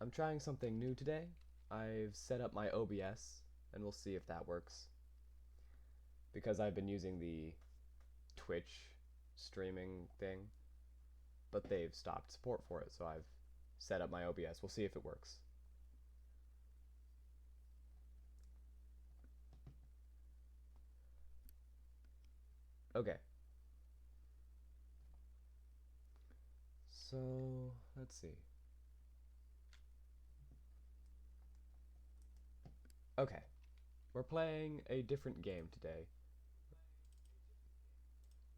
I'm trying something new today. I've set up my OBS, and we'll see if that works. Because I've been using the Twitch streaming thing, but they've stopped support for it, so I've set up my OBS. We'll see if it works. Okay. So, let's see. Okay. We're playing a different game today.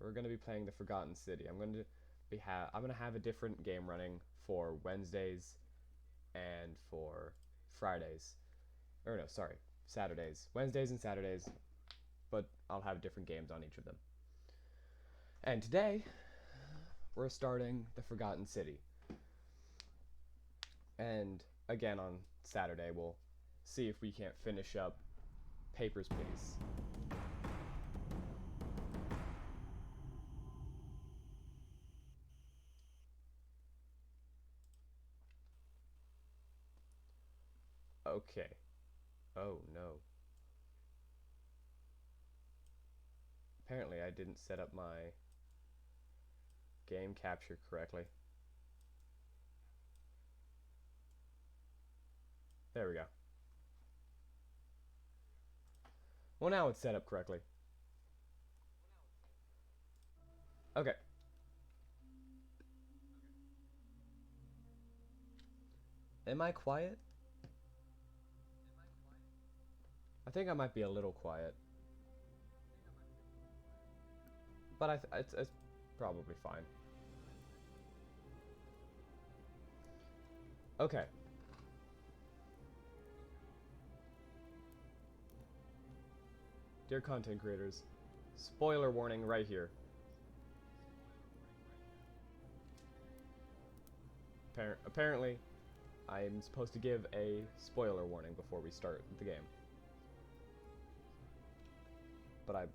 We're going to be playing the Forgotten City. I'm going to have a different game running for Wednesdays and for Fridays. Or no, sorry, Saturdays. Wednesdays and Saturdays, but I'll have different games on each of them. And today, we're starting the Forgotten City. And again on Saturday, we'll see if we can't finish up Papers, Please. Okay. Oh no. Apparently I didn't set up my game capture correctly. There we go. Well, now it's set up correctly. Okay. Am I quiet? I think I might be a little quiet. But it's probably fine. Okay. Dear content creators, spoiler warning right here. Apparently, I'm supposed to give a spoiler warning before we start the game. But I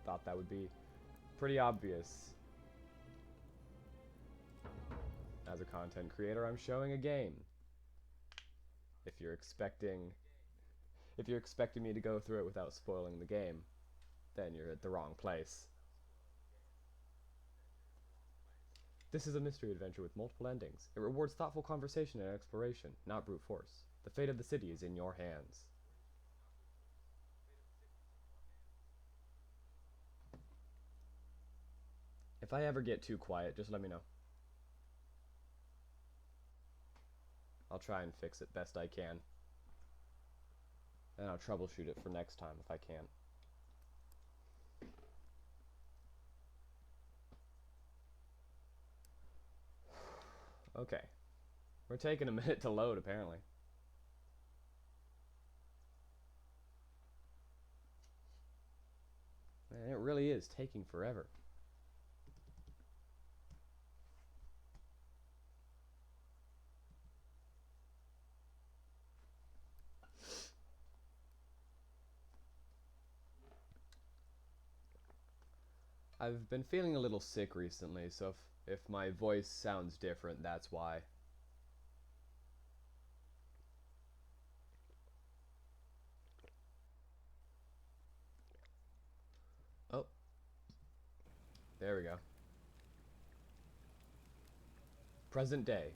thought that would be pretty obvious. As a content creator, I'm showing a game. If you're expecting me to go through it without spoiling the game, then you're at the wrong place. This is a mystery adventure with multiple endings. It rewards thoughtful conversation and exploration, not brute force. The fate of the city is in your hands. If I ever get too quiet, just let me know. I'll try and fix it best I can. And I'll troubleshoot it for next time if I can. Okay. We're taking a minute to load, apparently. Man, it really is taking forever. I've been feeling a little sick recently, so if my voice sounds different, that's why. Oh. There we go. Present day.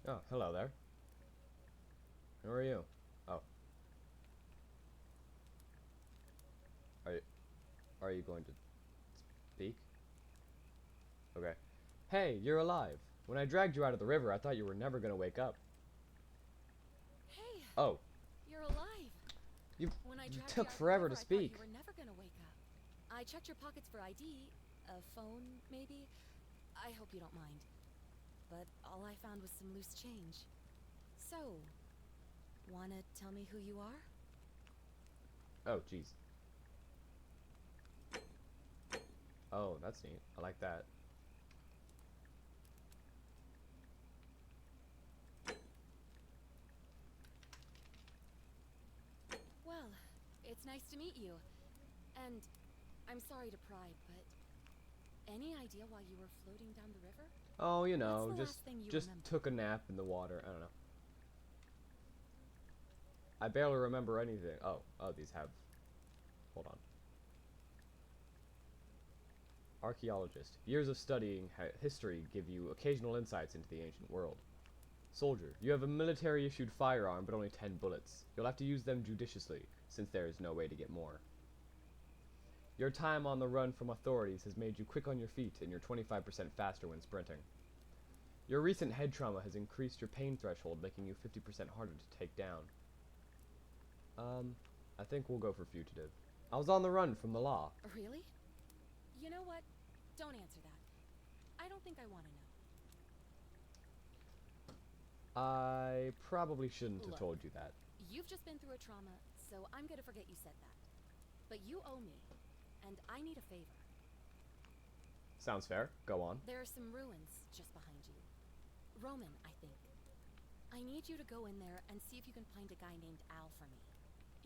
Oh, hello there. Who are you? Oh. Are you, are you going to speak? Okay. Hey, you're alive. When I dragged you out of the river, I thought you were never going to wake up. Hey, Oh. you're alive. You When I you dragged you took out of the forever river, to I thought speak. you were never gonna wake up. I checked your pockets for ID, a phone, maybe. I hope you don't mind. But all I found was some loose change. So, wanna tell me who you are? Oh, jeez. Oh, that's neat. I like that. Well, it's Nice to meet you. And I'm sorry to pry, but any idea why you were floating down the river? Oh, you know, What's the last thing you just remember? took a nap in the water. I don't know. I barely remember anything. Oh, these have. Hold on. Archaeologist. Years of studying history give you occasional insights into the ancient world. Soldier. You have a military-issued firearm, but only 10 bullets. You'll have to use them judiciously, since there is no way to get more. Your time on the run from authorities has made you quick on your feet, and you're 25% faster when sprinting. Your recent head trauma has increased your pain threshold, making you 50% harder to take down. I think we'll go for fugitive. I was on the run from the law. Really? You know what? Don't answer that. I don't think I want to know. I probably shouldn't have Look. told you that. You've just been through a trauma, so I'm gonna forget you said that. But you owe me, and I need a favor. Sounds fair. Go on. There are some ruins just behind you. Roman, I think. I need you to go in there and see if you can find a guy named Al for me.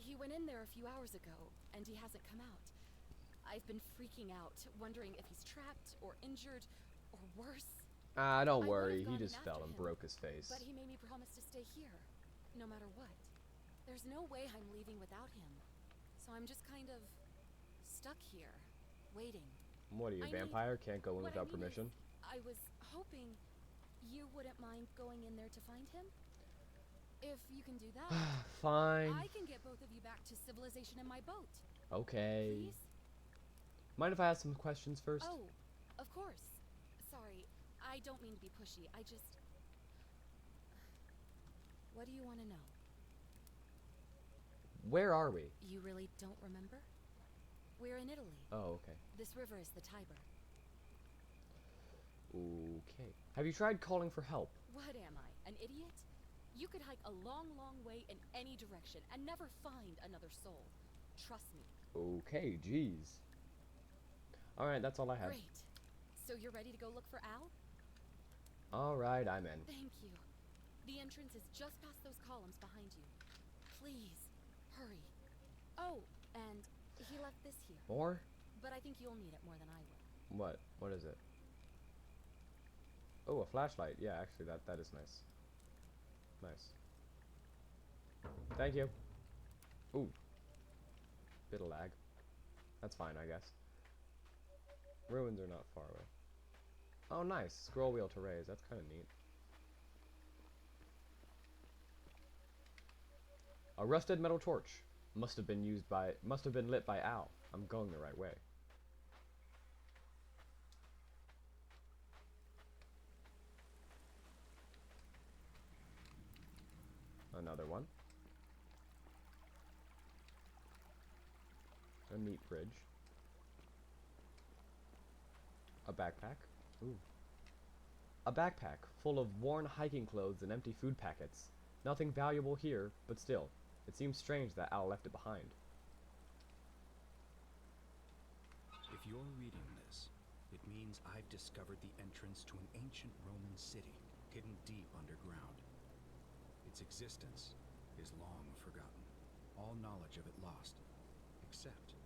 He went in there a few hours ago, and he hasn't come out. I've been freaking out, wondering if he's trapped, or injured, or worse. Don't I worry. would've He gone just in fell after and him, broke his face. But he made me promise to stay here, no matter what. There's no way I'm leaving without him. So I'm just kind of stuck here, waiting. What are you, a I need- vampire? Can't go in What I without mean is, permission? I was hoping you wouldn't mind going in there to find him. If you can do that, Fine. I can get both of you back to civilization in my boat. Okay. Please? Mind if I ask some questions first? Oh, of course. Sorry, I don't mean to be pushy. I just... What do you want to know? Where are we? You really don't remember? We're in Italy. Oh, okay. This river is the Tiber. Okay. Have you tried calling for help? What am I, an idiot? You could hike a long, long way in any direction and never find another soul. Trust me. Okay, jeez. Alright, that's all I have. Great. So you're ready to go look for Al? Alright, I'm in. Thank you. The entrance is just past those columns behind you. Please, hurry. Oh, and he left this here. More? But I think you'll need it more than I will. What? What is it? Oh, a flashlight. Yeah, actually, that is nice. Nice. Thank you. Ooh. Bit of lag. That's fine, I guess. Ruins are not far away. Oh, nice. Scroll wheel to raise. That's kind of neat. A rusted metal torch. Must have been lit by Al. I'm going the right way. Another one. A neat bridge. A backpack. Ooh. A backpack full of worn hiking clothes and empty food packets. Nothing valuable here, but still, it seems strange that Al left it behind. If you're reading this, it means I've discovered the entrance to an ancient Roman city hidden deep underground. Its existence is long forgotten, all knowledge of it lost, except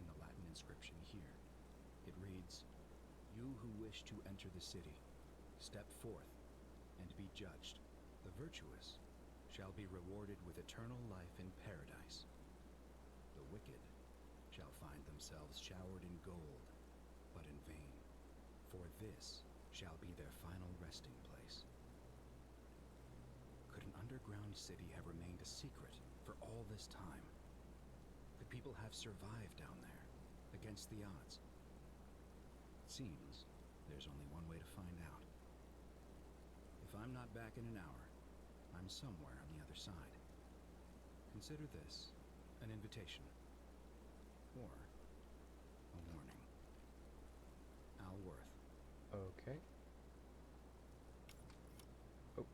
in the Latin inscription here. It reads, "You who wish to enter the city, step forth and be judged. The virtuous shall be rewarded with eternal life in paradise. The wicked shall find themselves showered in gold, but in vain, for this shall be their final resting place." Could an underground city have remained a secret for all this time? Could people have survived down there, against the odds? It seems there's only one way to find out. If I'm not back in an hour, I'm somewhere on the other side. Consider this an invitation, or a warning. Al Worth. Okay. Oh.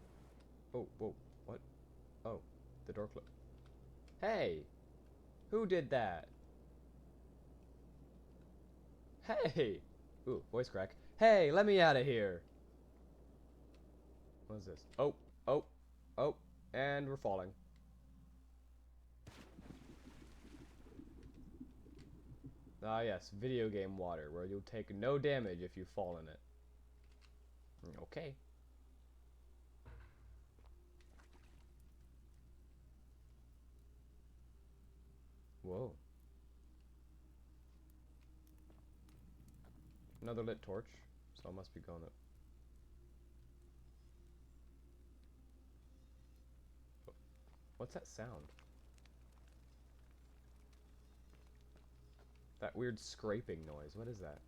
Oh, whoa. What? Oh, the door closed. Hey! Who did that? Hey! Ooh, voice crack. Hey, let me out of here! What is this? Oh, oh, oh, and we're falling. Ah, yes, video game water, where you'll take no damage if you fall in it. Okay. Whoa. Another lit torch, so I must be going up. What's that sound? That weird scraping noise. What is that?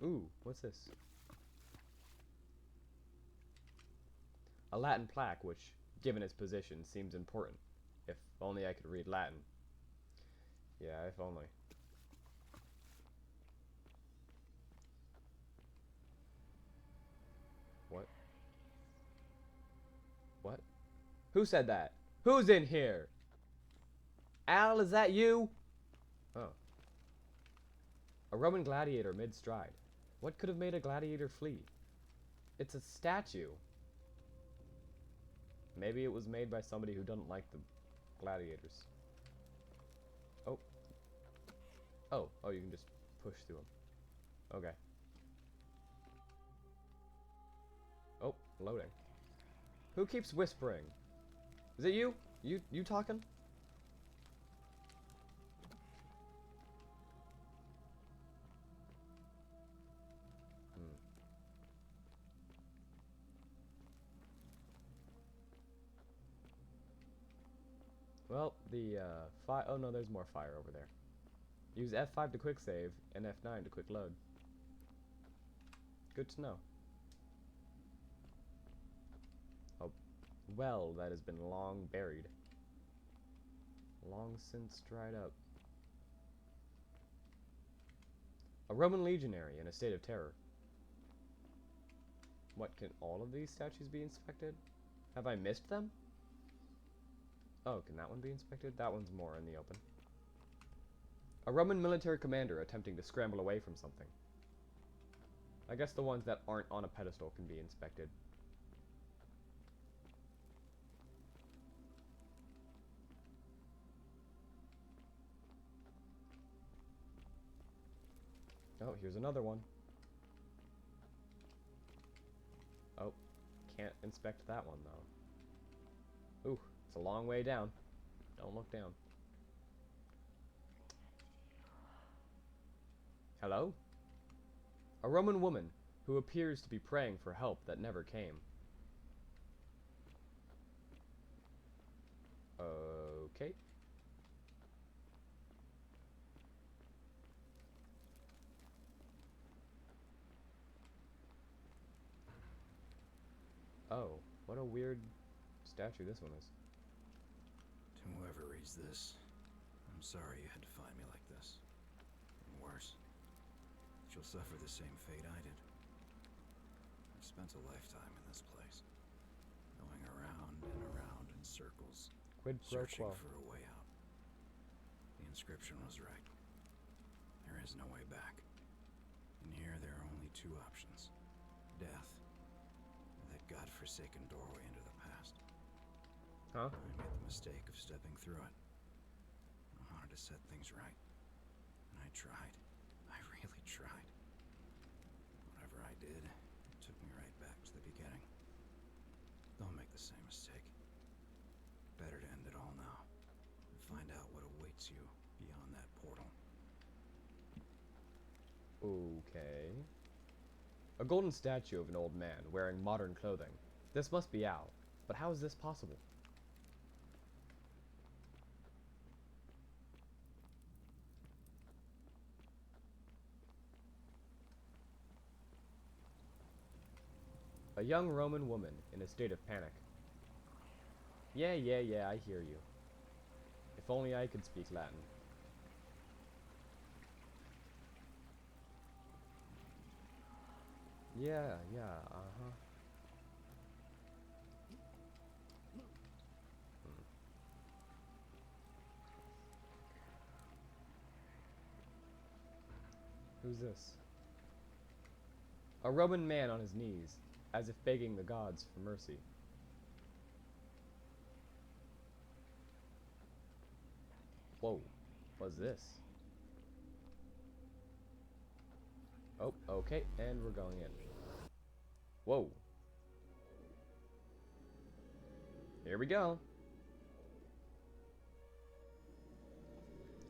Ooh, what's this? A Latin plaque, which, given its position, seems important. If only I could read Latin. Yeah, if only. What? What? Who said that? Who's in here? Al, is that you? Oh. A Roman gladiator mid-stride. What could have made a gladiator flee? It's a statue. Maybe it was made by somebody who doesn't like the gladiators. Oh. Oh, you can just push through them. Okay. Oh, loading. Who keeps whispering? Is it you? You talking? Well, the fire. Oh no, there's more fire over there. Use F5 to quick save and F9 to quick load. Good to know. A well that has been long buried. Long since dried up. A Roman legionary in a state of terror. What, can all of these statues be inspected? Have I missed them? Oh, can that one be inspected? That one's more in the open. A Roman military commander attempting to scramble away from something. I guess the ones that aren't on a pedestal can be inspected. Oh, here's another one. Oh, can't inspect that one though. Ooh, it's a long way down. Don't look down. Hello? A Roman woman who appears to be praying for help that never came. Okay. Oh, what a weird statue this one is. To whoever reads this, I'm sorry you had to find me like this. And worse, that you'll suffer the same fate I did. I've spent a lifetime in this place, going around and around in circles, Quid pro searching quo. for a way out. The inscription was right. There is no way back. In here, there are only two options. Death, or that godforsaken doorway into the past. Huh? I made the mistake of stepping through it. I wanted to set things right. And I tried. I really tried. Whatever I did, it took me right back to the beginning. Don't make the same mistake. Better to end it all now. And find out what awaits you beyond that portal. Okay. A golden statue of an old man wearing modern clothing. This must be Al. But how is this possible? A young Roman woman in a state of panic. Yeah, I hear you. If only I could speak Latin. Yeah, uh-huh. Who's this? A Roman man on his knees, as if begging the gods for mercy. Whoa. What's this? Oh, okay, and we're going in. Whoa. Here we go.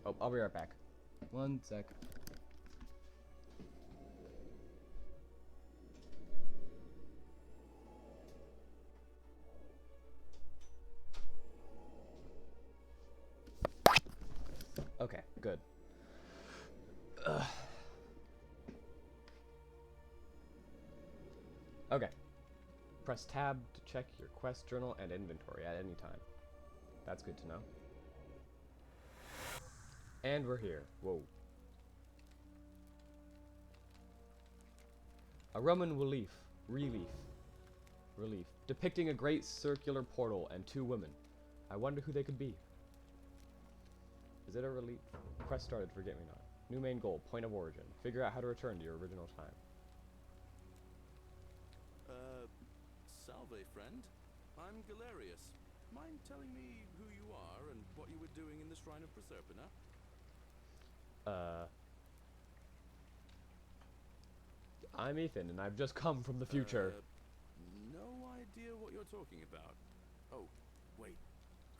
Oh, I'll be right back. One sec. Okay, good. Ugh. Okay. Press tab to check your quest journal and inventory at any time. That's good to know. And we're here. Whoa. A Roman relief. Relief. Depicting a great circular portal and two women. I wonder who they could be. Is it a relief? Quest started, forget me not. New main goal, point of origin. Figure out how to return to your original time. Salve, friend. I'm Galerius. Mind telling me who you are and what you were doing in the Shrine of Proserpina? I'm Ethan, and I've just come from the future. No idea what you're talking about. Oh, wait.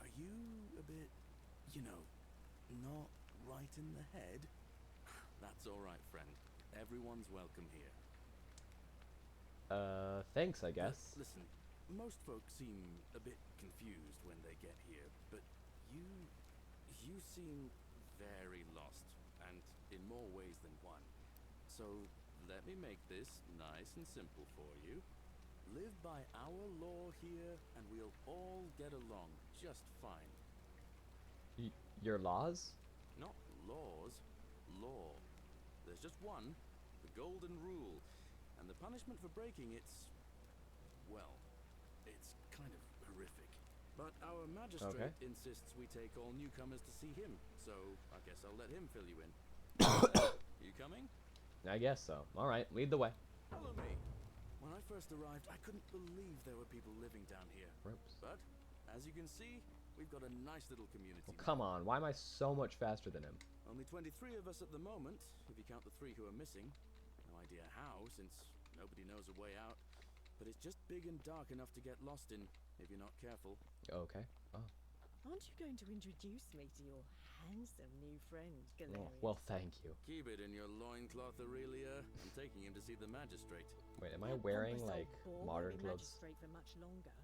Are you a bit, you know, not right in the head? That's alright, friend. Everyone's welcome here. Thanks, I guess. Listen, most folks seem a bit confused when they get here, but you seem very lost, and in more ways than one. So, let me make this nice and simple for you. Live by our law here, and we'll all get along just fine. Your laws? Not laws, law. There's just one, the golden rule, and the punishment for breaking it's, well, it's kind of horrific. But our magistrate insists we take all newcomers to see him, so I guess I'll let him fill you in. You coming? I guess so. Alright, lead the way. Follow me. When I first arrived, I couldn't believe there were people living down here. Ropes. But, as you can see, we've got a nice little community. Well, come on, why am I so much faster than him? Only 23 of us at the moment, if you count the 3 who are missing. No idea how, since nobody knows a way out. But it's just big and dark enough to get lost in, if you're not careful. Okay. Oh. Aren't you going to introduce me to your handsome new friend, Galerius? Oh, well, thank you. Keep it in your loincloth, Aurelia. I'm taking him to see the magistrate. Wait, am I That wearing, pompous like, old bore modern won't be clothes? magistrate for much longer.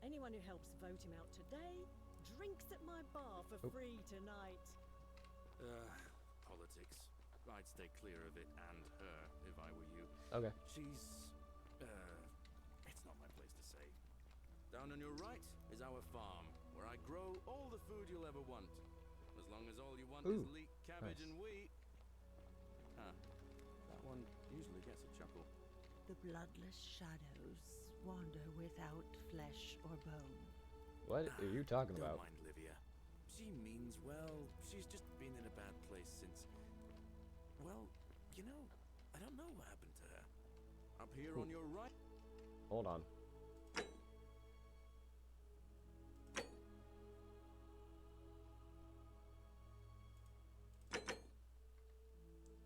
Anyone who helps vote him out today drinks at my bar for free tonight. Politics. I'd stay clear of it and her, if I were you. Okay. She's, it's not my place to say. Down on your right is our farm, where I grow all the food you'll ever want. As long as all you want is leek, cabbage, nice. and wheat. That one usually gets a chuckle. The bloodless shadows wander without flesh or bone. What are you talking Don't about? mind Livia. She means well. She's just been in a bad place since... Well, you know, I don't know what happened to her. Up here on your right... Hold on.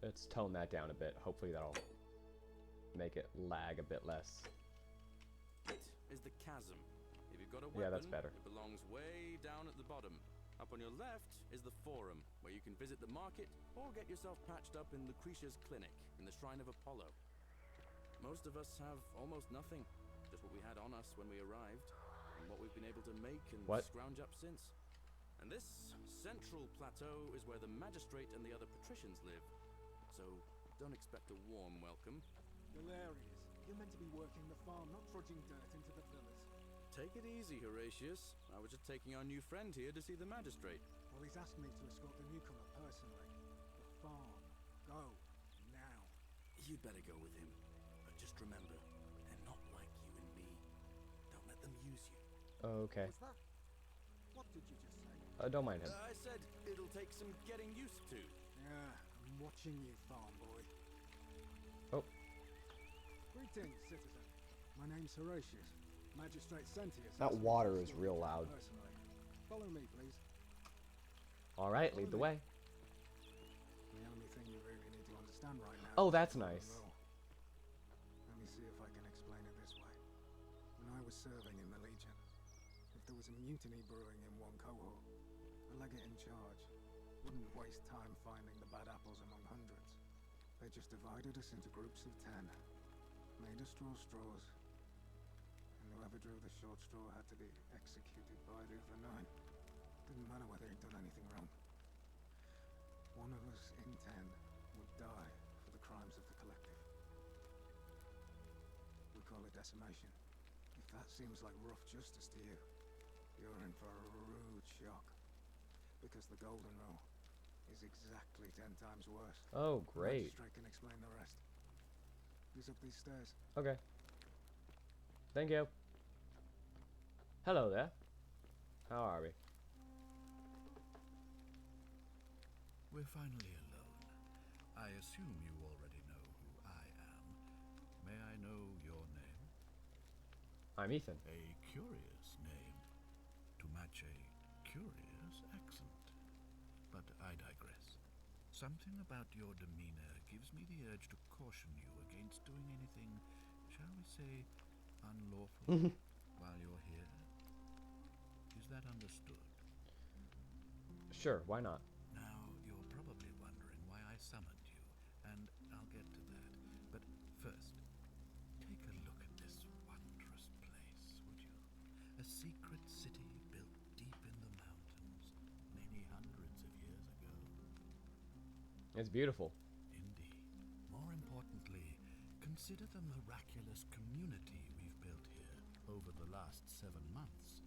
Let's tone that down a bit. Hopefully that'll make it lag a bit less. is the chasm. If you've got a weapon, Yeah, that's better. it belongs way down at the bottom. Up on your left is the Forum, where you can visit the market or get yourself patched up in Lucretia's clinic in the Shrine of Apollo. Most of us have almost nothing, just what we had on us when we arrived, and what we've been able to make and scrounge up since. And this central plateau is where the magistrate and the other patricians live, so don't expect a warm welcome. Galerius, you're meant to be working the farm, not trudging dirt into the villas. Take it easy, Horatius. I was just taking our new friend here to see the magistrate. Well, he's asked me to escort the newcomer personally. The farm. Go. Now. You'd better go with him. But just remember, they're not like you and me. Don't let them use you. Okay. What's that? What did you just say? Don't mind him. I said it'll take some getting used to. Yeah, I'm watching you, farm boy. Oh. Greetings, citizen. My name's Horatius. Magistrate Sentius. That water is real loud. Personally. Follow me, please. Alright, lead the way. done right now. Oh, is that's follow the nice. rule. Let me see if I can explain it this way. When I was serving in the Legion, if there was a mutiny brewing in one cohort, the legate in charge wouldn't waste time finding the bad apples among hundreds. They just divided us into groups of 10, made us draw straws, and whoever drew the short straw had to be executed by the other 9. Didn't matter whether he'd done anything wrong. One of us in 10 would die for the crimes of the collective. We call it decimation. If that seems like rough justice to you, you're in for a rude shock. Because the Golden Rule is exactly 10 times worse. Oh, The great. magistrate can explain the rest. He's up these stairs. Okay. Thank you. Hello there. How are we? We're finally alone. I assume you already know who I am. May I know your name? I'm Ethan. A curious name to match a curious accent. But I digress. Something about your demeanor gives me the urge to caution you against doing anything, shall we say, unlawful while you're here. Is that understood? Sure, why not? Now, you're probably wondering why I summoned you, and I'll get to that. But first, take a look at this wondrous place, would you? A secret city built deep in the mountains, many hundreds of years ago. It's beautiful. Indeed. More importantly, consider the miraculous community we've built here over the last 7 months.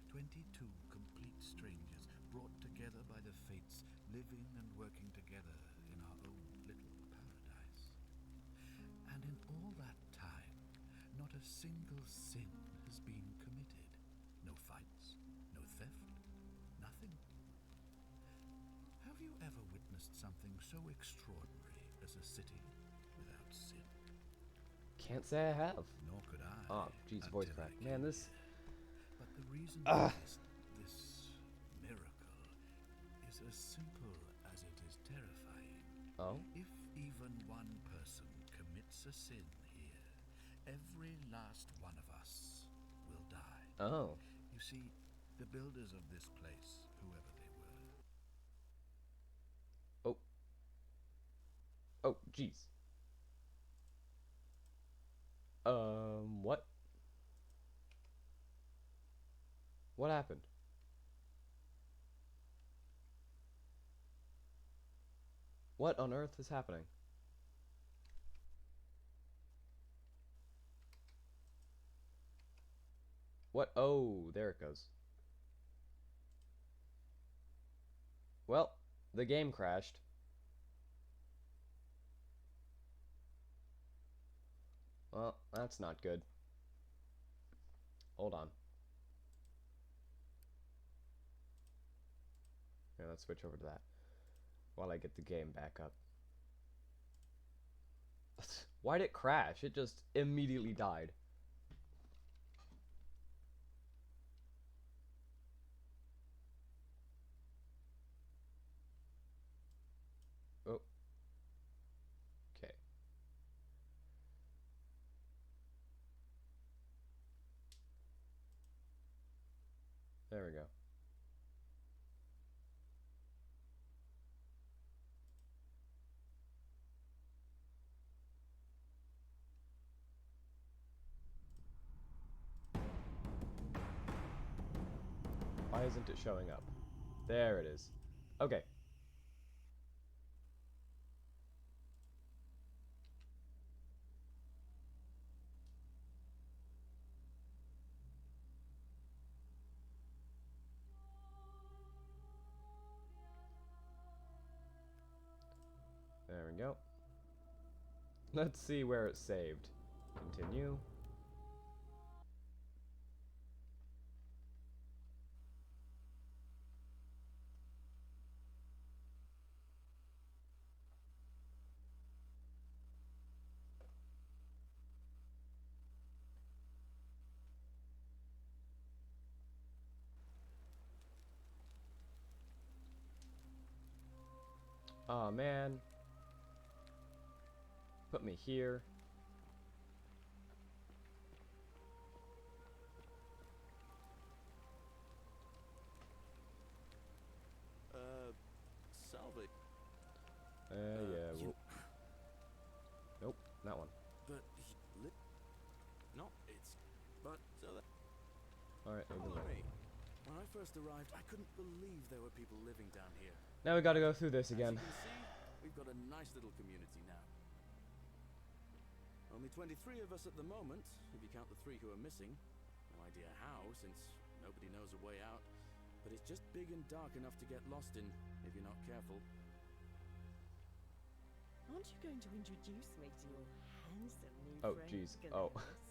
22 complete strangers brought together by the fates, living and working together in our own little paradise. And in all that time, not a single sin has been committed. No fights, no theft, nothing. Have you ever witnessed something so extraordinary as a city without sin? Can't say I have. Nor could I. Oh, jeez, voice until crack. I Man, came this... here. But the reason for this miracle is as simple as it is terrifying. Oh? If even one person commits a sin here, every last one of us will die. Oh. You see, the builders of this place, whoever they were, Oh. Oh, jeez. What? What happened? What on earth is happening? What? Oh, there it goes. Well, the game crashed. Well, that's not good. Hold on. Yeah, let's switch over to that while I get the game back up. Why'd it crash? It just immediately died. Oh. Okay. There we go. Why isn't it showing up? There it is. Okay. There we go. Let's see where it's saved. Continue. Oh man. put me here. Salvi. Yeah, you- nope, that one. But no, it's. But so that. Alright, Follow over there. me. When I first arrived, I couldn't believe there were people living down here. Now we gotta go through this again. As you can see, we've got a nice little community now. Only 23 of us at the moment, if you count the 3 who are missing. No idea how, since nobody knows a way out. But it's just big and dark enough to get lost in, if you're not careful. Aren't you going to introduce me to your handsome new Oh, friend? jeez. Oh. Galerius?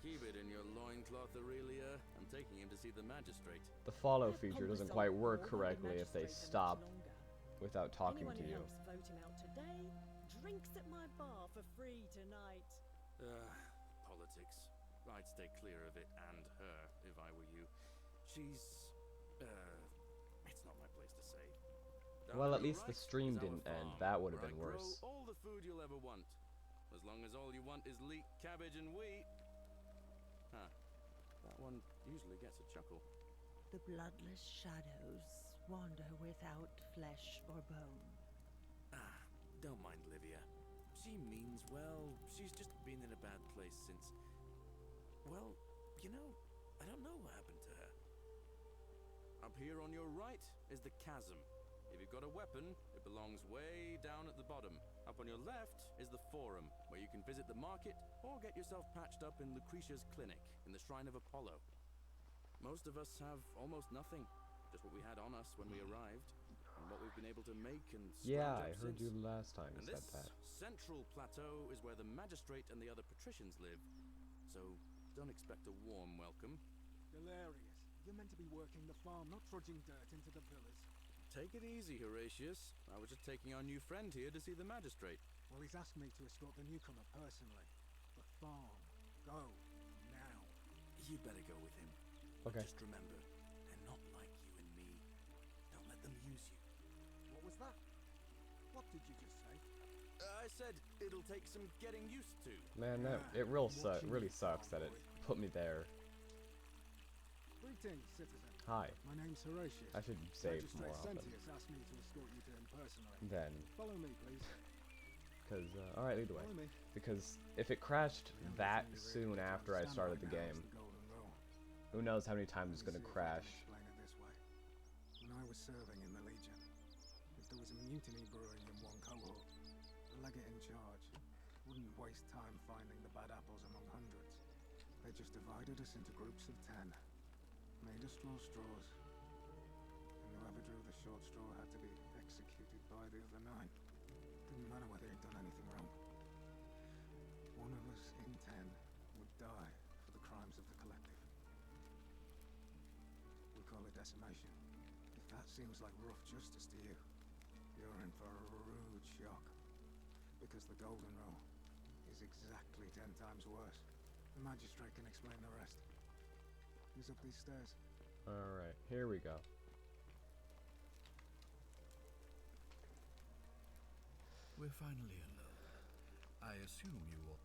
Keep it in your loincloth, Aurelia. I'm taking him to see the magistrate. The follow That feature doesn't pompous quite old work bore correctly won't if they magistrate stop for much longer. without talking Anyone to who you. helps vote him out today drinks at my bar for free tonight. Politics. I'd stay clear of it and her, if I were you. She's, it's not my place to say. Down Well, to at your least the right stream is our didn't end. farm, That would have where been I grow worse. all the food you'll ever want. As long as all you want is leek, cabbage, and wheat. Huh. That one usually gets a chuckle. The bloodless shadows wander without flesh or bone. Ah, don't mind Livia. She means well. She's just been in a bad place since... Well, you know, I don't know what happened to her. Up here on your right is the chasm. If you've got a weapon, it belongs way down at the bottom. Up on your left is the forum, where you can visit the market or get yourself patched up in Lucretia's clinic in the Shrine of Apollo. Most of us have almost nothing, just what we had on us when we arrived, and what we've been able to make and Yeah, scrounge I up heard you since. last time you And said this that. central plateau is where the magistrate and the other patricians live, so don't expect a warm welcome. Galerius, you're meant to be working the farm, not trudging dirt into the villas. Take it easy, Horatius. I was just taking our new friend here to see the magistrate. Well, he's asked me to escort the newcomer personally. The farm. Go. Now. You'd better go with him. But Okay. just remember, they're not like you and me. Don't let them use you. What was that? What did you just say? I said it'll take some getting used to. Man, that Yeah, it I'm watching really you, sucks that it farm boy. put me there. Greetings, citizen. Hi. My name's Horatius. I should save more Magistrate often. Sentius asked me to escort you to him personally. Then, Follow me, please. because alright, lead the way. Follow me. Because if it crashed The only that thing you really soon need to after I understand started right the now game, is the golden rule. who knows how many times it's Let gonna me see if I can crash. explain it this way. When I was serving in the Legion, if there was a mutiny brewing in one cohort, the legate in charge wouldn't waste time finding the bad apples among hundreds. They just divided us into groups of 10, made us draw straws, and whoever drew the short straw had to be executed by the other 9. Didn't matter whether he'd done anything wrong. One of us in 10 would die for the crimes of the collective. We call it decimation. If that seems like rough justice to you, you're in for a rude shock. Because the golden rule is exactly 10 times worse. The magistrate can explain the rest. Who's up these stairs? Alright, here we go. We're finally alone. I assume you will.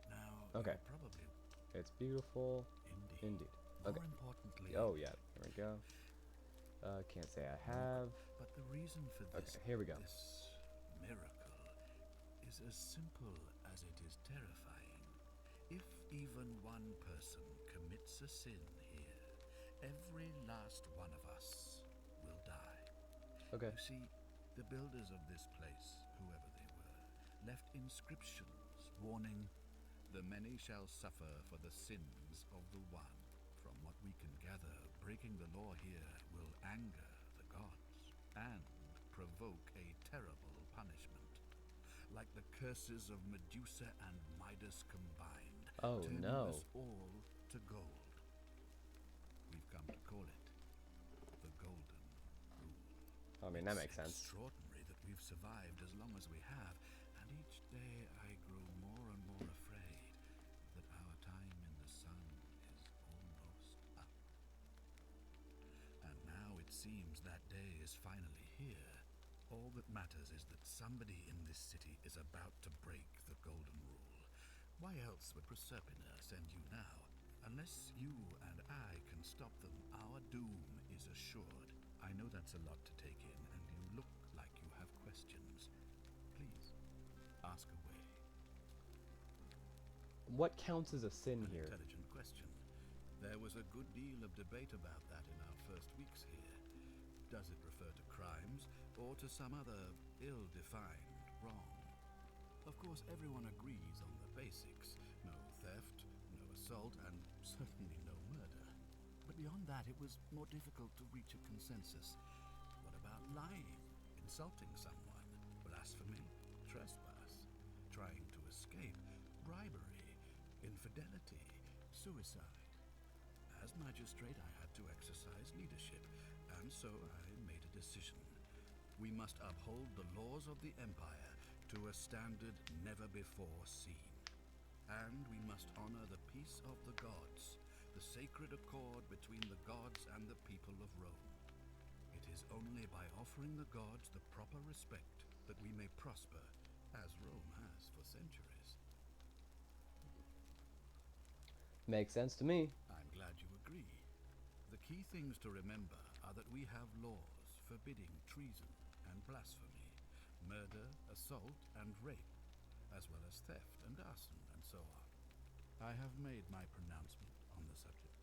Now, Okay. you're probably It's beautiful. indeed. Indeed. More Okay. importantly, Oh, yeah. There we go. Can't say I have. but the reason for this, Okay, here we go. this miracle is as simple as it is terrifying. If even one person commits a sin here, every last one of us will die. Okay. You see, the builders of this place, whoever they were, left inscriptions warning, "The many shall suffer for the sins of the one." From what we can gather, breaking the law here will anger the gods and provoke a terrible punishment. Like the curses of Medusa and Midas combined, Oh, turning no. us all to gold. We've come to call it the Golden Rule. I mean, that It's makes sense. extraordinary that we've survived as long as we have, and each day I grow more and more afraid that our time in the sun is almost up. And now it seems that day is finally here. All that matters is that somebody in this city is about to break the Golden Rule. Why else would Proserpina send you now? Unless you and I can stop them, our doom is assured. I know that's a lot to take in, and you look like you have questions. Please, ask away. What counts as a sin An here? intelligent question. There was a good deal of debate about that in our first weeks here. Does it refer to crimes, or to some other ill-defined wrong? Of course, everyone agrees on the basics. No theft, no assault, and certainly no murder. But beyond that, it was more difficult to reach a consensus. What about lying, insulting someone, blasphemy, trespass, trying to escape, bribery, infidelity, suicide? As magistrate, I had to exercise leadership, and so I made a decision. We must uphold the laws of the Empire to a standard never before seen. And we must honor the peace of the gods, the sacred accord between the gods and the people of Rome. It is only by offering the gods the proper respect that we may prosper, as Rome has for centuries. Makes sense to me. I'm glad you agree. The key things to remember are that we have laws forbidding treason and blasphemy, murder, assault, and rape, as well as theft and arson, and so on. I have made my pronouncement on the subject.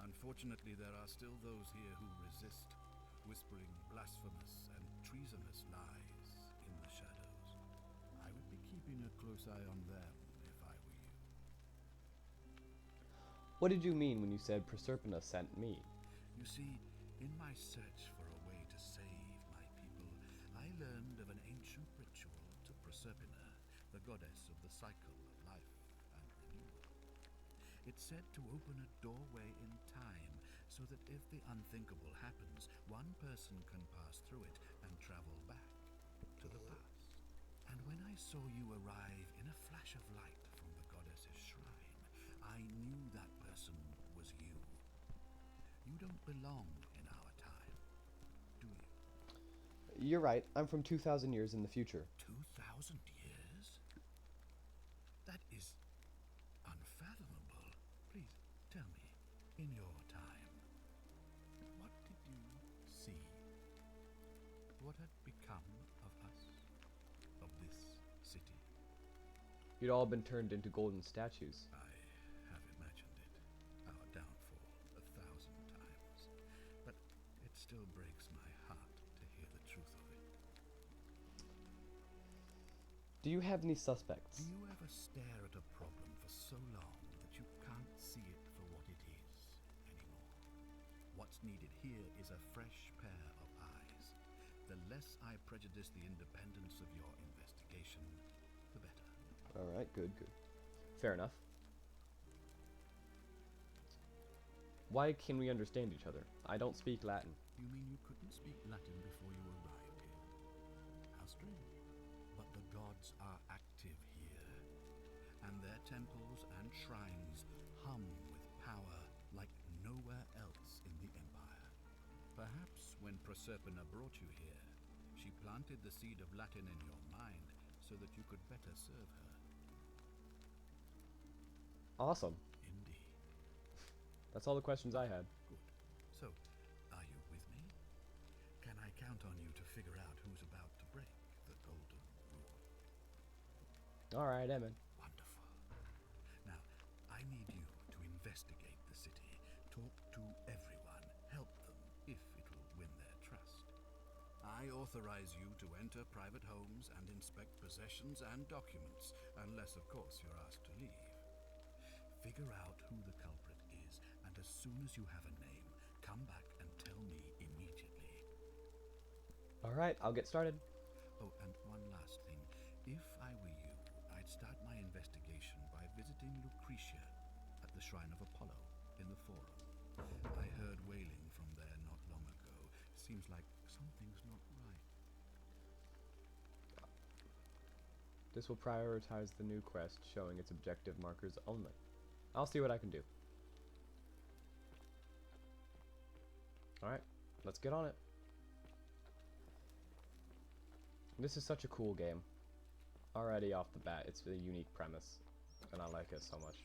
Unfortunately, there are still those here who resist, whispering blasphemous and treasonous lies in the shadows. I would be keeping a close eye on them if I were you. What did you mean when you said Proserpina sent me? You see, in my search for a way to save my people, I learned of an ancient ritual to Proserpina, the goddess of the cycle of life and renewal. It's said to open a doorway in time, so that if the unthinkable happens, one person can pass through it and travel back to the past. And when I saw you arrive in a flash of light from the goddess's shrine, I knew that person was you. You don't belong in our time, do you? You're right. I'm from 2,000 years in the future. 2,000 years? That is unfathomable. Please, tell me, in your time, what did you see? What had become of us? Of this city? You'd all been turned into golden statues. I have imagined it, our downfall, 1,000 times. But it still breaks my heart to hear the truth of it. Do you have any suspects? Do you ever stare at a problem for so long that you can't see it for what it is anymore? What's needed here is a fresh pair of eyes. The less I prejudice the independence of your investigation, the better. Alright, good, good. Fair enough. Why can we understand each other? I don't speak Latin. You mean you couldn't speak Latin before you arrived here? How strange. But the gods are active here, and their temples and shrines hum with power like nowhere else in the Empire. Perhaps when Proserpina brought you here, she planted the seed of Latin in your mind so that you could better serve her. Awesome. Indeed. That's all the questions I had. Good. So, are you with me? Can I count on you to figure out who's about to break the Golden Rule? Alright, Emin. Wonderful. Now, I need you to investigate the city. Talk to everyone. Help them, if it will win their trust. I authorize you to enter private homes and inspect possessions and documents, unless, of course, you're asked to leave. Figure out who the culprit is, and as soon as you have a name, come back and tell me immediately. Alright, I'll get started. Oh, and one last thing. If I were you, I'd start my investigation by visiting Lucretia at the Shrine of Apollo in the Forum. I heard wailing from there not long ago. Seems like something's not right. This will prioritize the new quest, showing its objective markers only. I'll see what I can do. Alright, let's get on it. This is such a cool game. Already off the bat, it's a unique premise, and I like it so much.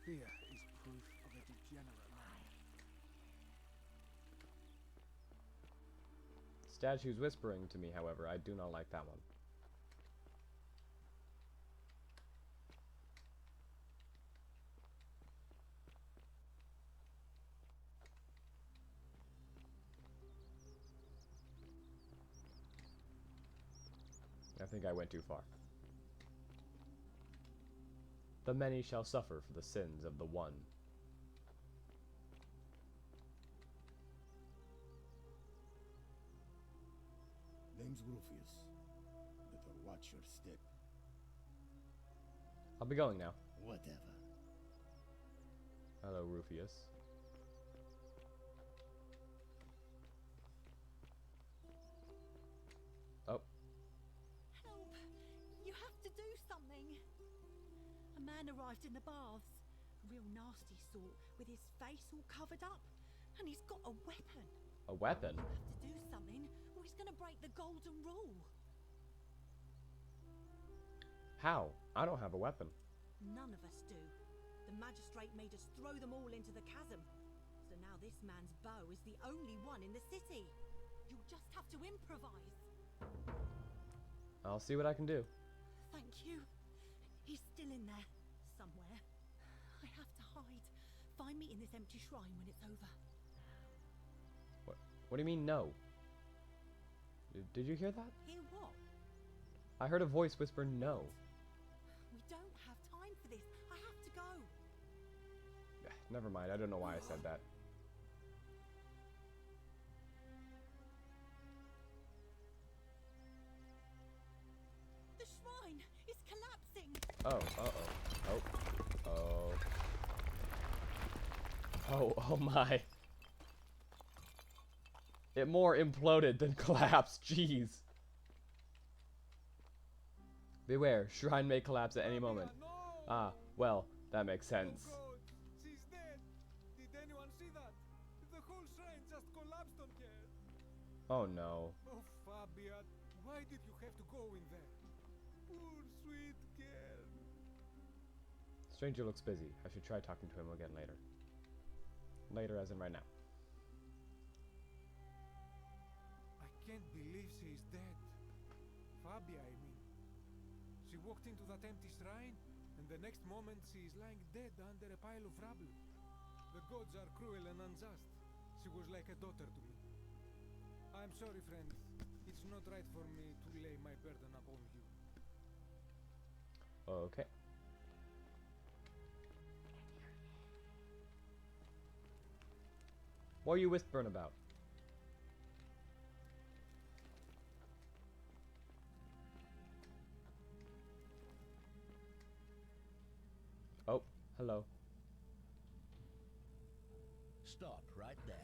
Fear is proof of a degenerate mind. Statues whispering to me, however, I do not like that one. I think I went too far. The many shall suffer for the sins of the one. Name's Rufius. Better watch your step. I'll be going now. Whatever. Hello, Rufius. Oh. Help! You have to do something. A man arrived in the baths. A real nasty sort, with his face all covered up. And he's got a weapon. A weapon? You have to do something, or he's gonna break the golden rule. How? I don't have a weapon. None of us do. The magistrate made us throw them all into the chasm. So now this man's bow is the only one in the city. You'll just have to improvise. I'll see what I can do. Thank you. He's still in there, somewhere. I have to hide. Find me in this empty shrine when it's over. What do you mean, no? Did you hear that? Hear what? I heard a voice whisper no. We don't have time for this. I have to go. Never mind, I don't know why I said that. The shrine is collapsing. Oh, uh-oh. Oh. Oh. Oh my. It more imploded than collapsed, jeez. Beware, shrine may collapse at any moment. Ah, well, that makes sense. Oh God, she's dead. Did anyone see that? The whole shrine just collapsed on her. Oh no. Oh, Fabia, why did you have to go in there? Poor sweet girl. Stranger looks busy. I should try talking to him again later. Later as in right now. I can't believe she is dead. Fabia, I mean. She walked into that empty shrine, and the next moment she is lying dead under a pile of rubble. The gods are cruel and unjust. She was like a daughter to me. I'm sorry, friend. It's not right for me to lay my burden upon you. Okay. What are you whispering about? Oh, hello. Stop right there.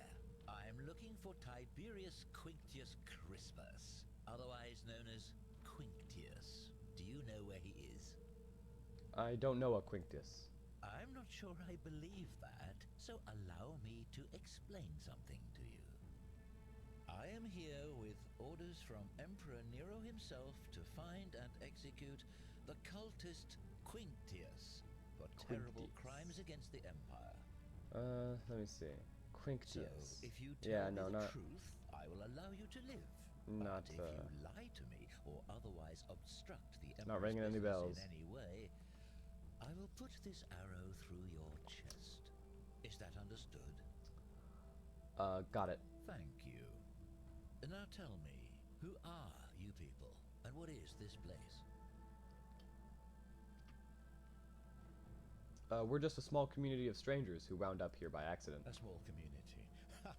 I'm looking for Tiberius Quinctius Crispus, otherwise known as Quinctius. Do you know where he is? I don't know a Quinctius. I'm not sure I believe that, so allow me to explain something to you. I am here with orders from Emperor Nero himself to find and execute the cultist Quinctius for terrible Quinctius. crimes against the Empire. Let me see. So, Quinctius. if you tell me no, the not truth, I will allow you to live. Not, but if you lie to me or otherwise obstruct the not Emperor's ringing any business bells. in any way, I will put this arrow through your chest. Is that understood? Got it. Thank you. Now tell me, who are you people, and what is this place? We're just a small community of strangers who wound up here by accident. A small community. Ha!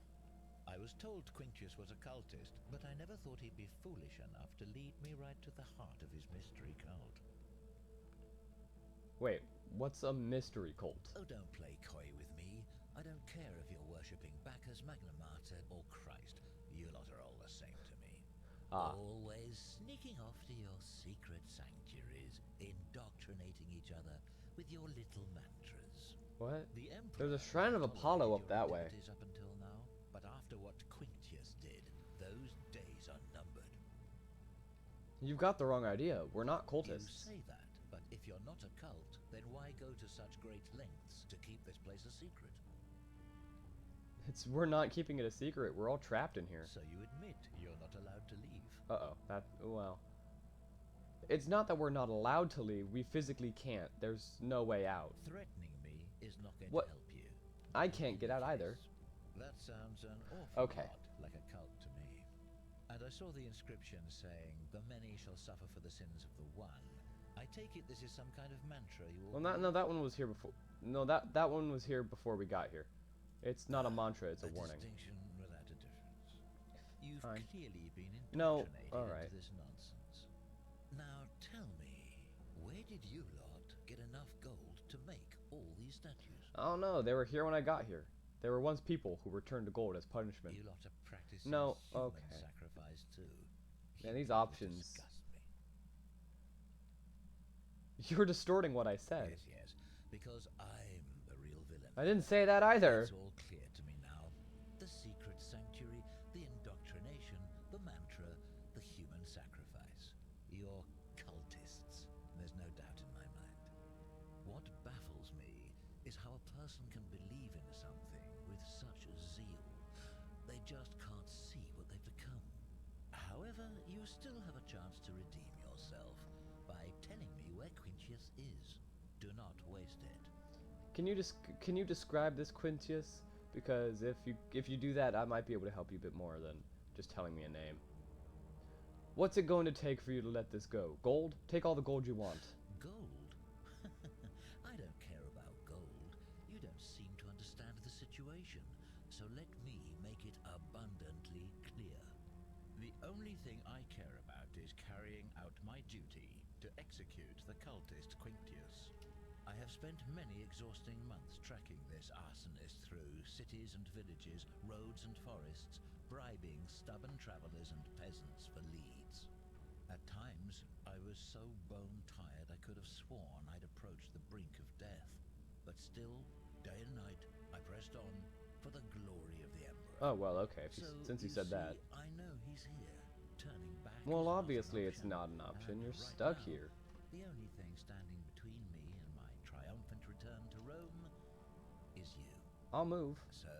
I was told Quinctius was a cultist, but I never thought he'd be foolish enough to lead me right to the heart of his mystery cult. Wait, what's a mystery cult? Oh, don't play coy with me. I don't care if you're worshipping Bacchus, Magna Mater, or Christ. You lot are all the same to me. Ah. Always sneaking off to your secret sanctuaries, indoctrinating each other with your little mantras. What? The Emperor There's a shrine of Apollo up tolerated that your way. activities up until now, but after what Quinctius did, those You've got the wrong idea. We're not You cultists. say that, but if you're not a cult, then why go to such great lengths to keep this place a secret? We're not keeping it a secret. We're all trapped in here. So you admit you're not allowed to leave. Uh-oh. Well. It's not that we're not allowed to leave. We physically can't. There's no way out. Threatening me is not going What? to help you. I can't get out either. That sounds an awful Okay. lot like a cult to me. And I saw the inscription saying, "The many shall suffer for the sins of the one." I take it this is some kind of mantra you all... Well, no, that one was here before. No, that one was here before we got here. It's not a mantra. It's a warning. distinction without a difference. You've Fine. clearly been No, indoctrinated alright. into this nonsense. Now tell me, where did you lot get enough gold to make all these statues? Oh no, they were here when I got here. They were once people who returned to gold as punishment. You lot are practicing No, human okay. sacrifice too. Man, these You options. disgust me. You're distorting what I said. Yes, because I'm the real villain. I didn't say that either. It's all clear to me now. The secret sanctuary, the indoctrination, the mantra, the human sacrifice. You're cultists. There's no doubt in my mind. What baffles me is how a person can believe in something with such zeal. They just can't see what they've become. However, you still have a chance to redeem yourself by telling me where Quintius is. Do not waste it. Can you describe this Quintius? Because if you do that, I might be able to help you a bit more than just telling me a name. What's it going to take for you to let this go? Gold? Take all the gold you want. Gold? I don't care about gold. You don't seem to understand the situation, so let me make it abundantly clear. The only thing I care about is carrying out my duty to execute the cultist Quintius. I have spent many exhausting months tracking this arsonist through cities and villages, roads and forests, bribing stubborn travelers and peasants for leads. At times, I was so bone-tired I could have sworn I'd approached the brink of death. But still, day and night, I pressed on for the glory of the Emperor. Oh well, okay. Since you said see, that. I know he's here. Turning back Well, is not an obviously it's option. not an option. And You're right stuck now, here. The only thing standing between me and my triumphant return to Rome is you. I'll move. So,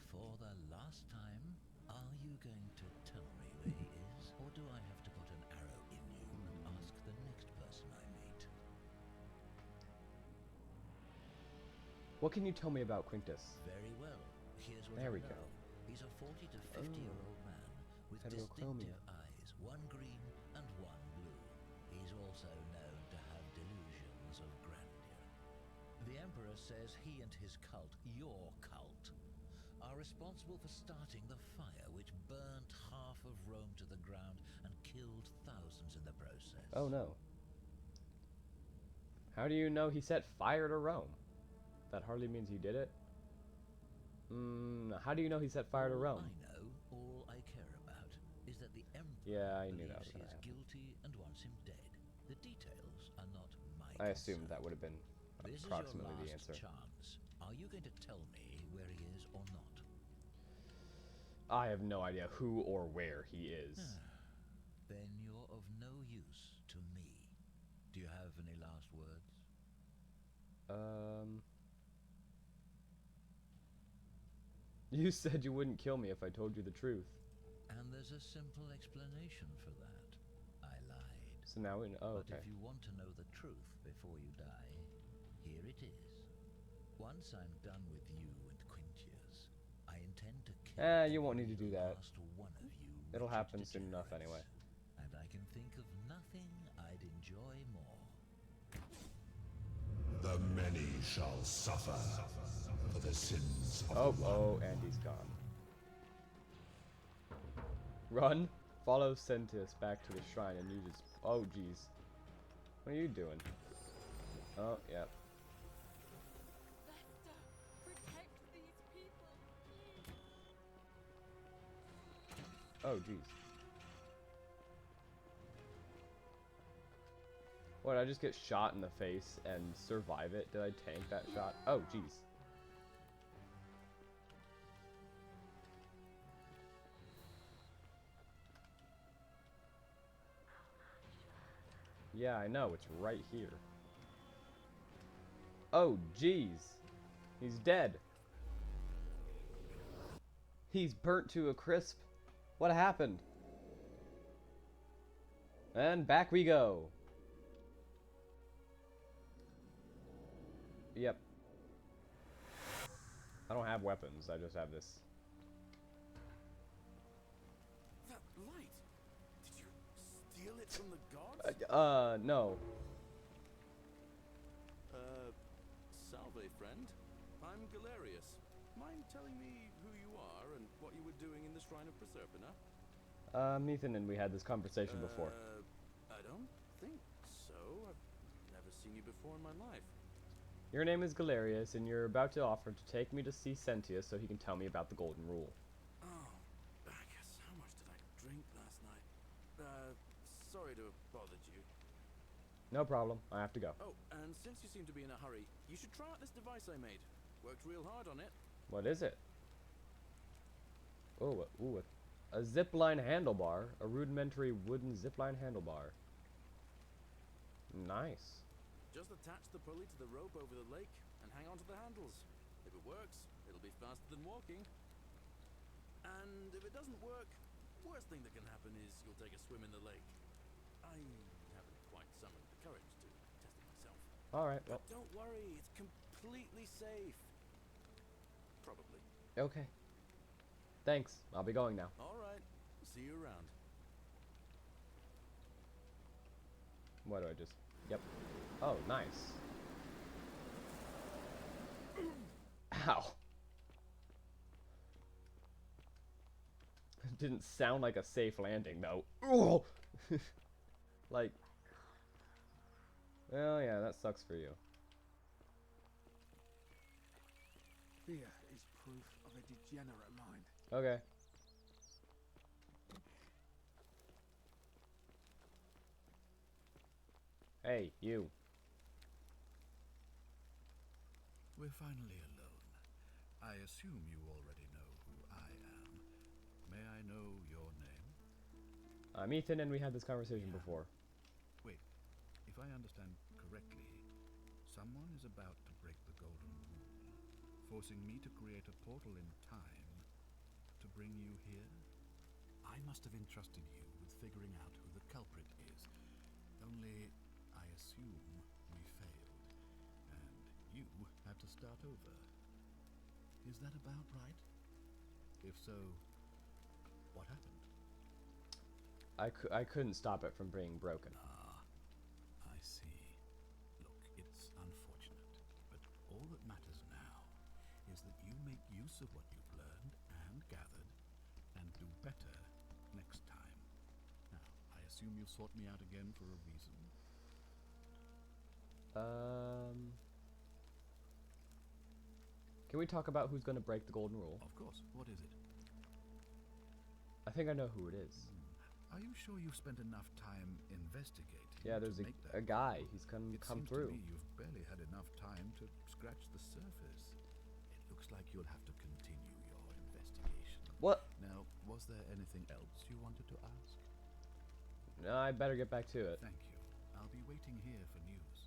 for the last time, are you going to tell me where he is? Or do I have to put an arrow in you and ask the next person I meet? What can you tell me about Quintus? Very well. Here's what There I we go. know. He's a 40 to 50-year-old man with Heterochromia. distinctive eyes, one green and one blue. He's also known to have delusions of grandeur. The Emperor says he and his cult, your cult, are responsible for starting the fire which burnt half of Rome to the ground and killed thousands in the process. Oh no. How do you know he set fire to Rome? That hardly means he did it. How do you know he set fire to Rome? I know, all I care about, is that the Emperor Yeah, I knew that was believes he gonna is happen. guilty and wants him dead. The details are not my I assumed concern. that would have been This approximately is the your answer. last chance. Are you going to tell me where he is or not? I have no idea who or where he is. Then you're of no use to me. Do you have any last words? You said you wouldn't kill me if I told you the truth. And there's a simple explanation for that. I lied. So now we know. Oh, But okay. if you want to know the truth before you die, here it is. Once I'm done with you and Quintius, I intend to kill You won't need to do every that. last one of you It'll wretched happen soon enough anyway. degenerates. And I can think of nothing I'd enjoy more. The many shall suffer for the sins of the one. Oh, Andy's gone. Run, follow Sentis back to the shrine, and you just. Oh, jeez. What are you doing? Oh, yeah. Vesta, protect these people, please. Oh, jeez. What, did I just get shot in the face and survive it? Did I tank that shot? Oh, jeez. Yeah, I know. It's right here. Oh, jeez. He's dead. He's burnt to a crisp. What happened? And back we go. Yep. I don't have weapons. I just have this. That light. Did you steal it from the gods? No. Salve, friend. I'm Galerius. Mind telling me who you are and what you were doing in the Shrine of Proserpina? Ethan and we had this conversation before. I don't think so. I've never seen you before in my life. Your name is Galerius, and you're about to offer to take me to see Sentius so he can tell me about the Golden Rule. Oh, I guess how much did I drink last night? Sorry to have bothered you. No problem. I have to go. Oh, and since you seem to be in a hurry, you should try out this device I made. Worked real hard on it. What is it? Oh, ooh, a zipline handlebar. A rudimentary wooden zipline handlebar. Nice. Just attach the pulley to the rope over the lake and hang on to the handles. If it works, it'll be faster than walking. And if it doesn't work, worst thing that can happen is you'll take a swim in the lake. I haven't quite summoned the courage to test it myself. Alright, well. But don't worry, it's completely safe. Probably. Okay. Thanks. I'll be going now. Alright. See you around. What do I just... Yep. Oh, nice. Ow. Didn't sound like a safe landing, though. Oh! Like... Well, yeah, that sucks for you. Fear is proof of a degenerate mind. Okay. Hey, you. We're finally alone. I assume you already know who I am. May I know your name? I'm Ethan, and we had this conversation before. Wait, if I understand correctly, someone is about to break the Golden Rule, forcing me to create a portal in time to bring you here? I must have entrusted you with figuring out who the culprit is. Only, I assume we failed, and you have to start over. Is that about right? If so, what happened? I couldn't stop it from being broken. Ah, I see. Look, it's unfortunate, but all that matters now is that you make use of what you've learned and gathered, and do better next time. Now, I assume you'll sort me out again for a reason. Can we talk about who's gonna break the Golden Rule? Of course. What is it? I think I know who it is. Are you sure you've spent enough time investigating? Yeah, there's to make a that guy. call? He's come It seems through. to me you've barely had enough time to scratch the surface. It looks like you'll have to continue your investigation. What? Now, was there anything else you wanted to ask? No, I better get back to it. Thank you. I'll be waiting here for news.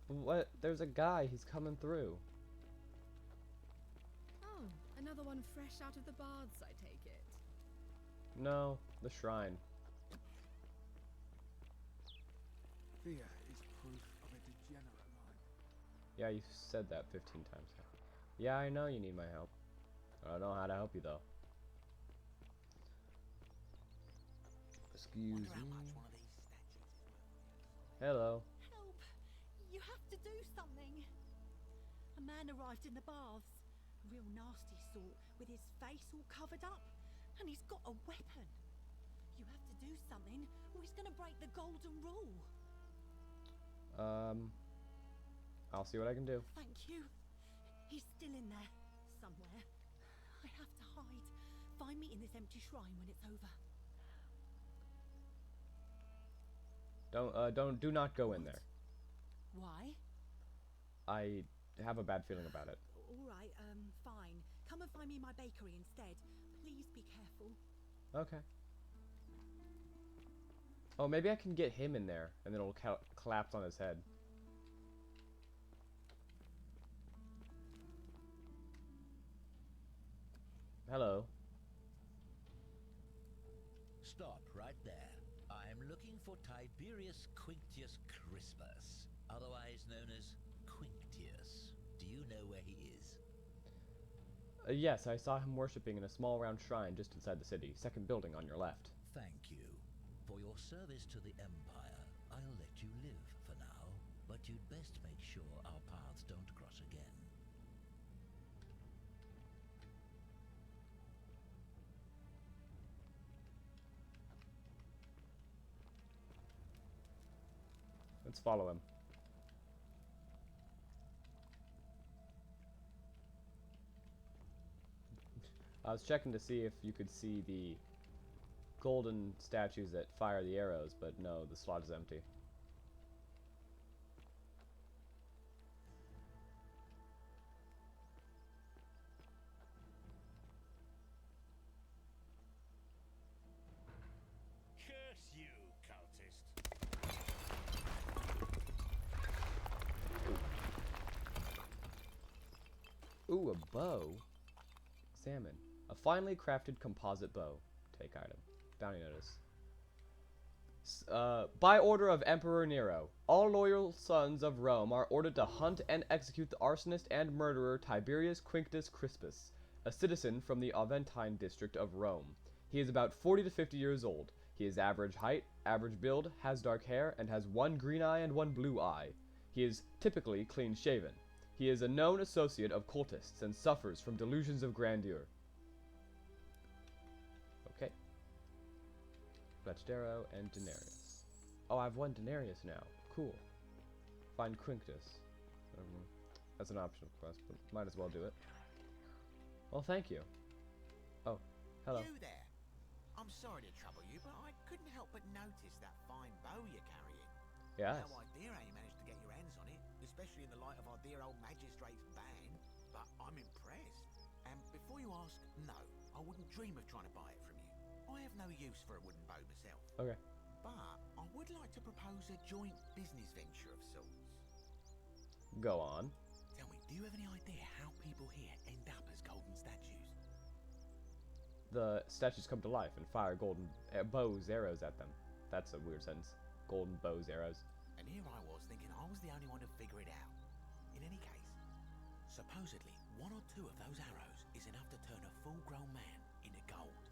What? There's a guy. He's coming through. Oh, another one fresh out of the baths, I take it. No, the shrine. Fear is proof of a degenerate mind. Yeah, you said that 15 times now. Yeah, I know you need my help. I don't know how to help you, though. Excuse me. Hello. Help! You have to do something. A man arrived in the baths. A real nasty sort, with his face all covered up. And he's got a weapon. You have to do something, or he's gonna break the Golden Rule. I'll see what I can do. Thank you. He's still in there, somewhere. I have to hide. Find me in this empty shrine when it's over. Do not go in there. Why? I have a bad feeling about it. All right, fine. Come and find me in my bakery instead. Please be careful. Okay. Oh, maybe I can get him in there, and then it'll collapse on his head. Hello. Stop right there. I'm looking for Tiberius Quinctius Crispus, otherwise known as Quinctius. Do you know where he is? Yes, I saw him worshipping in a small round shrine just inside the city, second building on your left. Thank you. For your service to the Empire, I'll let you live for now, but you'd best make sure our paths don't cross again. Let's follow him. I was checking to see if you could see the golden statues that fire the arrows, but no, the slot is empty. Curse you, cultist. Ooh, a bow. Examine. A finely crafted composite bow. Take item. Bounty notice. By order of Emperor Nero, all loyal sons of Rome are ordered to hunt and execute the arsonist and murderer Tiberius Quinctius Crispus, a citizen from the Aventine district of Rome. He is about 40 to 50 years old. He is average height, average build, has dark hair, and has one green eye and one blue eye. He is typically clean-shaven. He is a known associate of cultists and suffers from delusions of grandeur. Okay. Fletchdero and Denarius. Oh, I have one Denarius now. Cool. Find Quinctius. That's an optional quest, but might as well do it. Well, thank you. Oh, hello. You there. I'm sorry to trouble you, but I couldn't help but notice that fine bow you're carrying. Yes. No idea how you managed to get your hands on it, especially in the light of our dear old magistrate's ban, but I'm impressed. And before you ask, no, I wouldn't dream of trying to buy it from you. I have no use for a wooden bow myself. Okay. But I would like to propose a joint business venture of sorts. Go on. Tell me, do you have any idea how people here end up as golden statues? The statues come to life and fire golden bows, arrows at them. That's a weird sentence. Golden bows, arrows. And here I was thinking I was the only one to figure it out. In any case, supposedly one or two of those arrows is enough to turn a full-grown man into gold.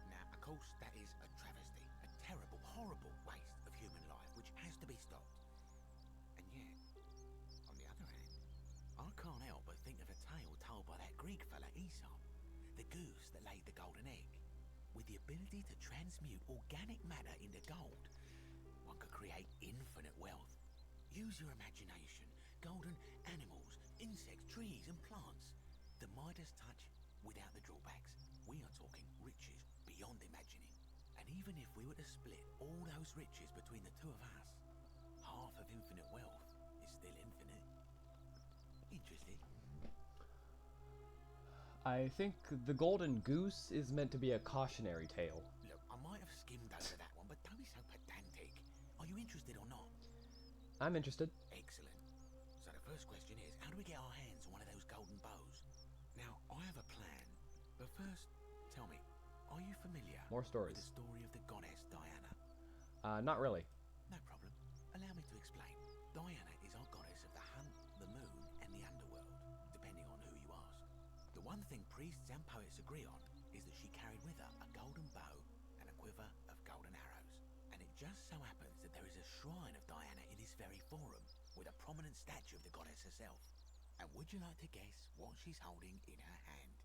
Now, of course, that is a travesty, a terrible, horrible waste of human life, which has to be stopped. And yet, on the other hand, I can't help but think of a tale told by that Greek fella Aesop, the goose that laid the golden egg. With the ability to transmute organic matter into gold, one could create infinite wealth. Use your imagination. Golden animals, insects, trees and plants. The Midas touch without the drawbacks. We are talking riches beyond imagining. And even if we were to split all those riches between the two of us, half of infinite wealth is still infinite. Interested? I think the golden goose is meant to be a cautionary tale. Look, I might have skimmed over that one, but don't be so pedantic. Are you interested or not? I'm interested. Excellent. So the first question is, how do we get our hands on one of those golden bows? Now, I have a plan. But first, tell me, are you familiar More stories. with the story of the goddess Diana? Not really. No problem. Allow me to explain. Diana is our goddess of the hunt, the moon, and the underworld, depending on who you ask. The one thing priests and poets agree on is that she carried with her a golden bow and a quiver of golden arrows. And it just so happens that there is a shrine of Diana in this very forum, with a prominent statue of the goddess herself. And would you like to guess what she's holding in her hand?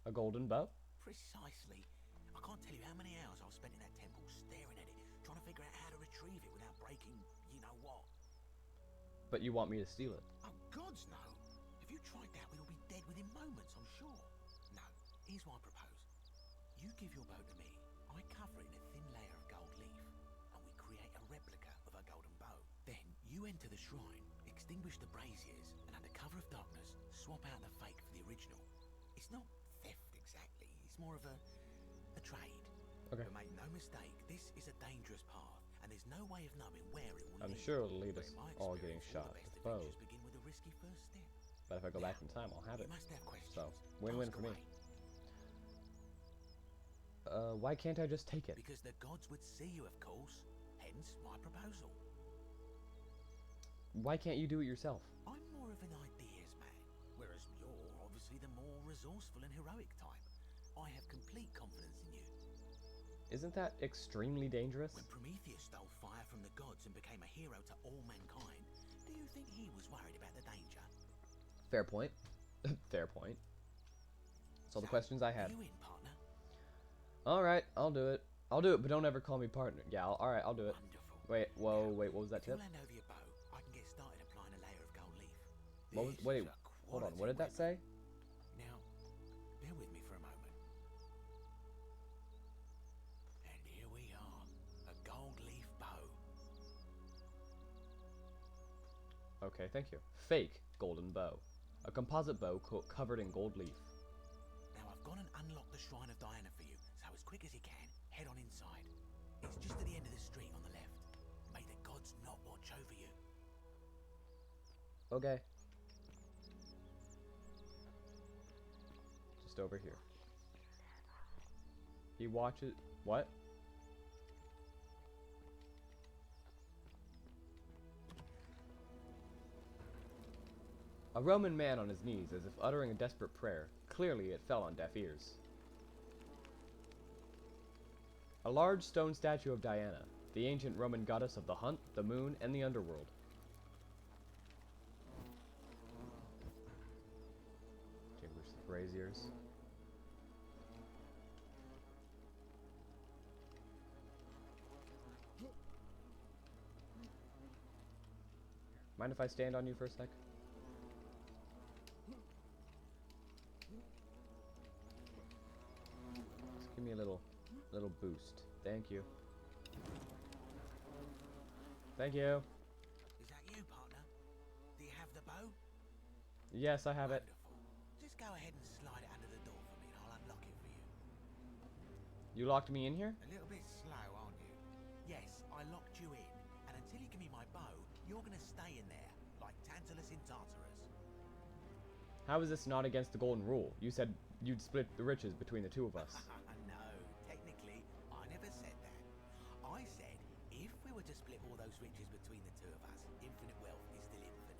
A golden bow? Precisely. I can't tell you how many hours I've spent in that temple staring at it, trying to figure out how to retrieve it without breaking you-know-what. But you want me to steal it? Oh, gods no! If you tried that, we'd all be dead within moments, I'm sure. No, here's what I propose. You give your bow to me, I cover it in a thin layer of gold leaf, and we create a replica of a golden bow. Then, you enter the shrine, extinguish the braziers, and under cover of darkness, swap out the fake for the original. It's not theft exactly, it's more of a trade. Okay. But make no mistake, this is a dangerous path, and there's no way of knowing where it will I'm lead. sure it'll lead But us in my all experience, getting shot the with best bows. adventures begin with a risky first step. But if I go back in time, I'll have it. You must have questions. So, win-win Ask for me. away. Why can't I just take it? Because the gods would see you, of course. Hence my proposal. Why can't you do it yourself? I'm more of an ideas man, whereas you're obviously the more resourceful and heroic type. I have complete confidence in you. Isn't that extremely dangerous? When Prometheus stole fire from the gods and became a hero to all mankind, do you think he was worried about the danger? Fair point. Fair point. That's all the questions I had. You in, partner? Alright, I'll do it. I'll do it, but don't ever call me partner. Yeah, alright, I'll do it. Wonderful. Wait, whoa, wait, what was that If you tip? land over your bow, I can get started applying a layer of gold leaf. What was, This wait, is a hold on, quality what did that weapon. say? Now, bear with me for a moment. And here we are, a gold leaf bow. Okay, thank you. Fake golden bow. A composite bow covered in gold leaf. Now I've gone and unlocked the Shrine of Diana for you, so as quick as you can, head on inside. It's just at the end of the street on the left. May the gods not watch over you. Okay. Just over here. He watches... What? A Roman man on his knees, as if uttering a desperate prayer. Clearly, it fell on deaf ears. A large stone statue of Diana, the ancient Roman goddess of the hunt, the moon, and the underworld. Chambers the braziers. Mind if I stand on you for a sec? Just give me a little boost. Thank you. Thank you. Is that you, partner? Do you have the bow? Yes, I have it. Wonderful. Just go ahead and slide it under the door for me and I'll unlock it for you. You locked me in here? A little bit slow, aren't you? Yes, I locked you in, and until you give me my bow, you're gonna stay in there, like Tantalus in Tartarus. How is this not against the golden rule? You said you'd split the riches between the two of us. No, technically, I never said that. I said, if we were to split all those riches between the two of us, infinite wealth is still infinite.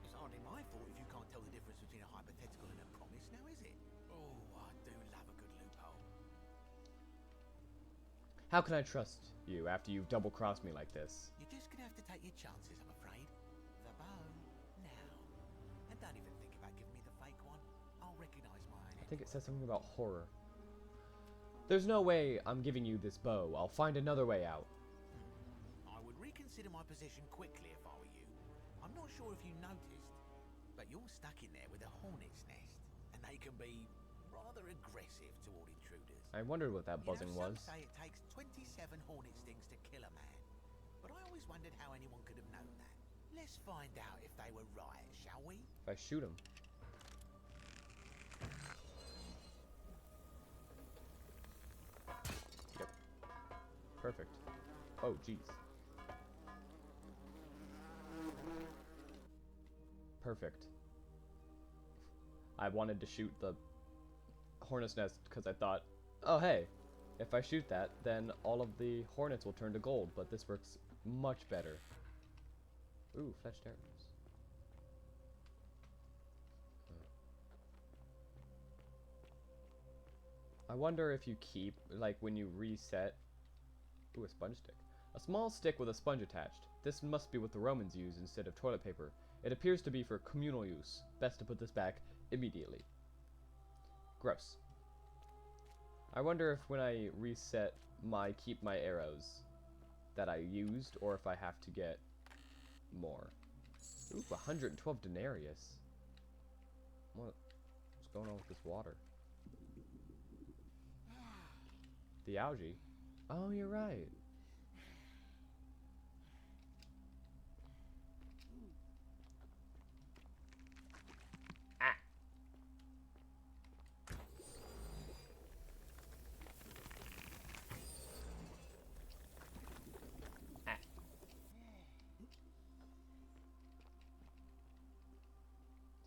It's hardly my fault if you can't tell the difference between a hypothetical and a promise, now is it? Oh, I do love a good loophole. How can I trust you after you've double-crossed me like this? You're just gonna have to take your chances, I'm afraid. The bow, now. And don't even think about giving me the fake one. I'll recognize my own. I think it says something about horror. There's no way I'm giving you this bow. I'll find another way out. I would reconsider my position quickly if I were you. I'm not sure if you noticed, but you're stuck in there with a hornet's nest, and they can be rather aggressive toward intruders. I wondered what that buzzing Some was. say it takes 27 hornet stings to kill a man, but I always wondered how anyone could have known that. Let's find out if they were right, shall we? If I shoot him. Yep. Perfect. Oh, jeez. Perfect. I wanted to shoot the hornet's nest because I thought, oh hey, if I shoot that, then all of the hornets will turn to gold, but this works much better. Ooh, fletched arrows. I wonder if you keep, like when you reset... Ooh, a sponge stick. A small stick with a sponge attached. This must be what the Romans used instead of toilet paper. It appears to be for communal use. Best to put this back immediately. Gross. I wonder if when I reset keep my arrows that I used, or if I have to get more. Ooh, 112 denarius. What's going on with this water? The algae? Oh, you're right. Ah!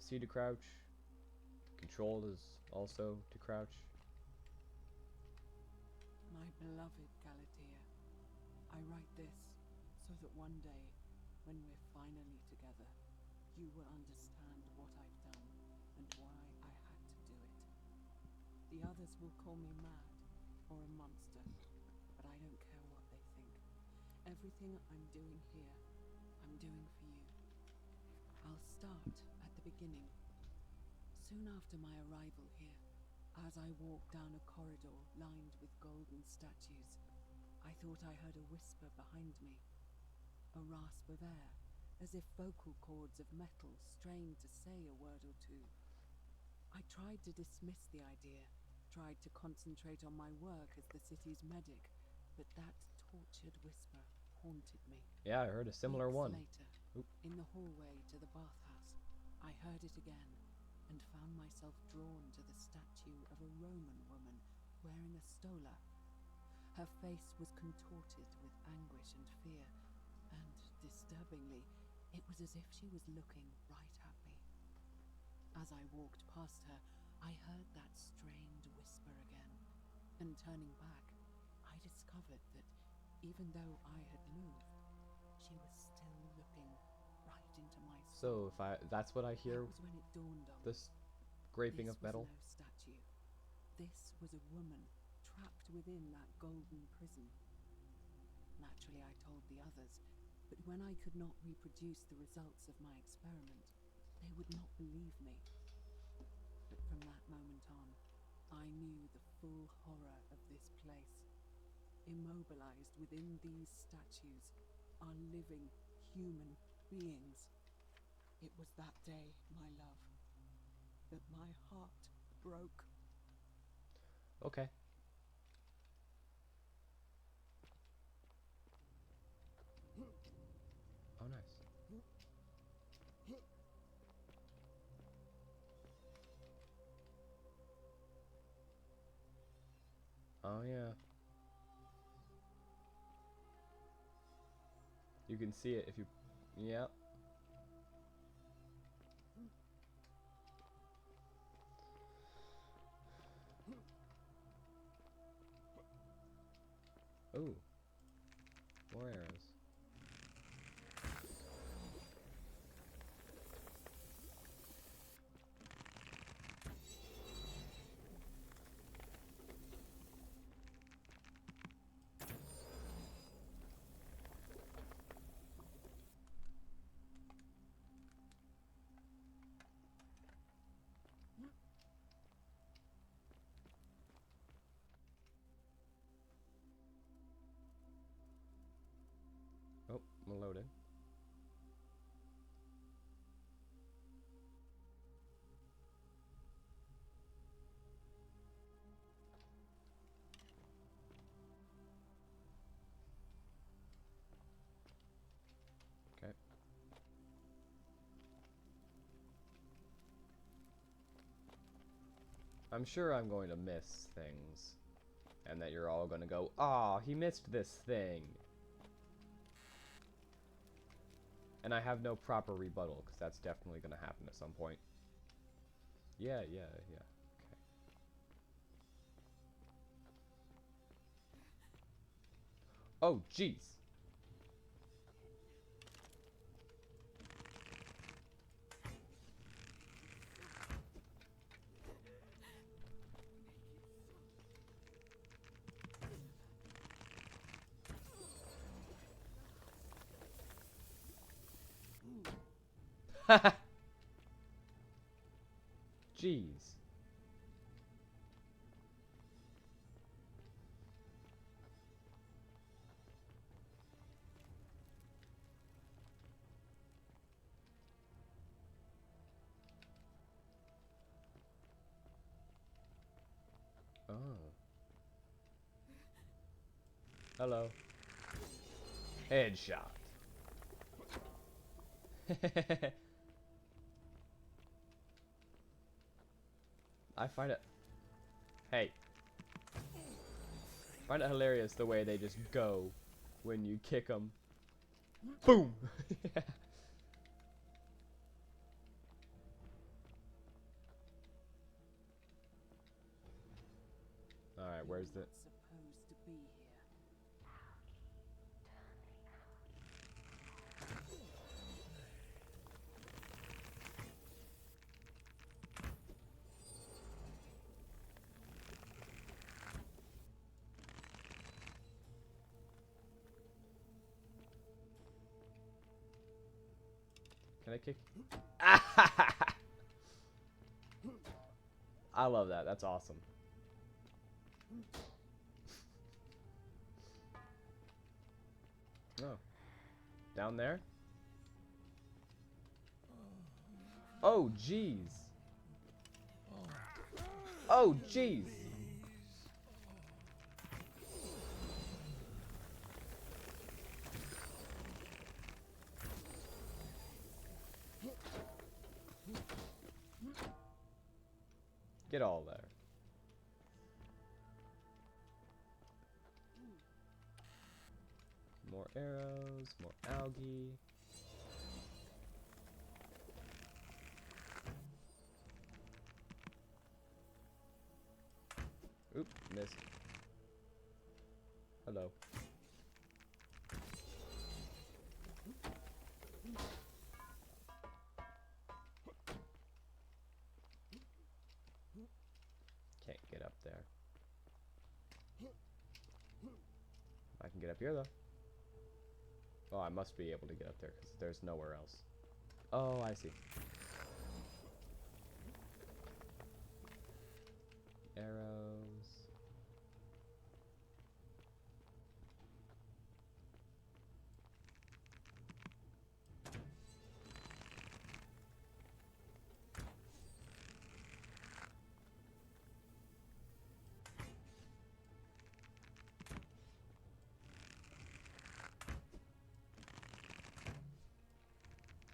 C to crouch. Control is also to crouch. My beloved Galatea, I write this so that one day, when we're finally together, you will understand what I've done and why I had to do it. The others will call me mad or a monster, but I don't care what they think. Everything I'm doing here, I'm doing for you. I'll start at the beginning. Soon after my arrival here, as I walked down a corridor lined with golden statues, I thought I heard a whisper behind me, a rasp of air, as if vocal cords of metal strained to say a word or two. I tried to dismiss the idea, tried to concentrate on my work as the city's medic, but that tortured whisper haunted me. Yeah, I heard a similar Weeks one. Later, in the hallway to the bathhouse, I heard it again and found myself drawn to the statue of a Roman woman wearing a stola. Her face was contorted with anguish and fear, and, disturbingly, it was as if she was looking right at me. As I walked past her, I heard that strained whisper again, and turning back, I discovered that even though I had moved, she was still looking right into my soul. So that's what I hear. That was when it dawned on me. This scraping of metal. This was no statue. This was a woman trapped within that golden prison. Naturally, I told the others, but when I could not reproduce the results of my experiment, they would not believe me. But from that moment on, I knew the full horror of this place. Immobilized within these statues are living human beings. It was that day, my love, that my heart broke. Okay. Oh, nice. Oh, yeah. You can see it if you... Yep. Ooh. More arrows. Oh, I'm loading. Okay. I'm sure I'm going to miss things. And that you're all going to go, "Aw, he missed this thing." And I have no proper rebuttal, because that's definitely going to happen at some point. Yeah. Okay. Oh, jeez. Jeez. Oh. Hello. Headshot. I find it... Hey. I find it hilarious the way they just go when you kick them. Boom! where's the... Supposed to be here. Can I kick? I love that. That's awesome. Oh. Down there? Oh, jeez. Oh, jeez. Get all there. More arrows, more algae. Oop, missed. Hello. Can't get up there. I can get up here though. Oh, I must be able to get up there because there's nowhere else. Oh, I see. Arrows.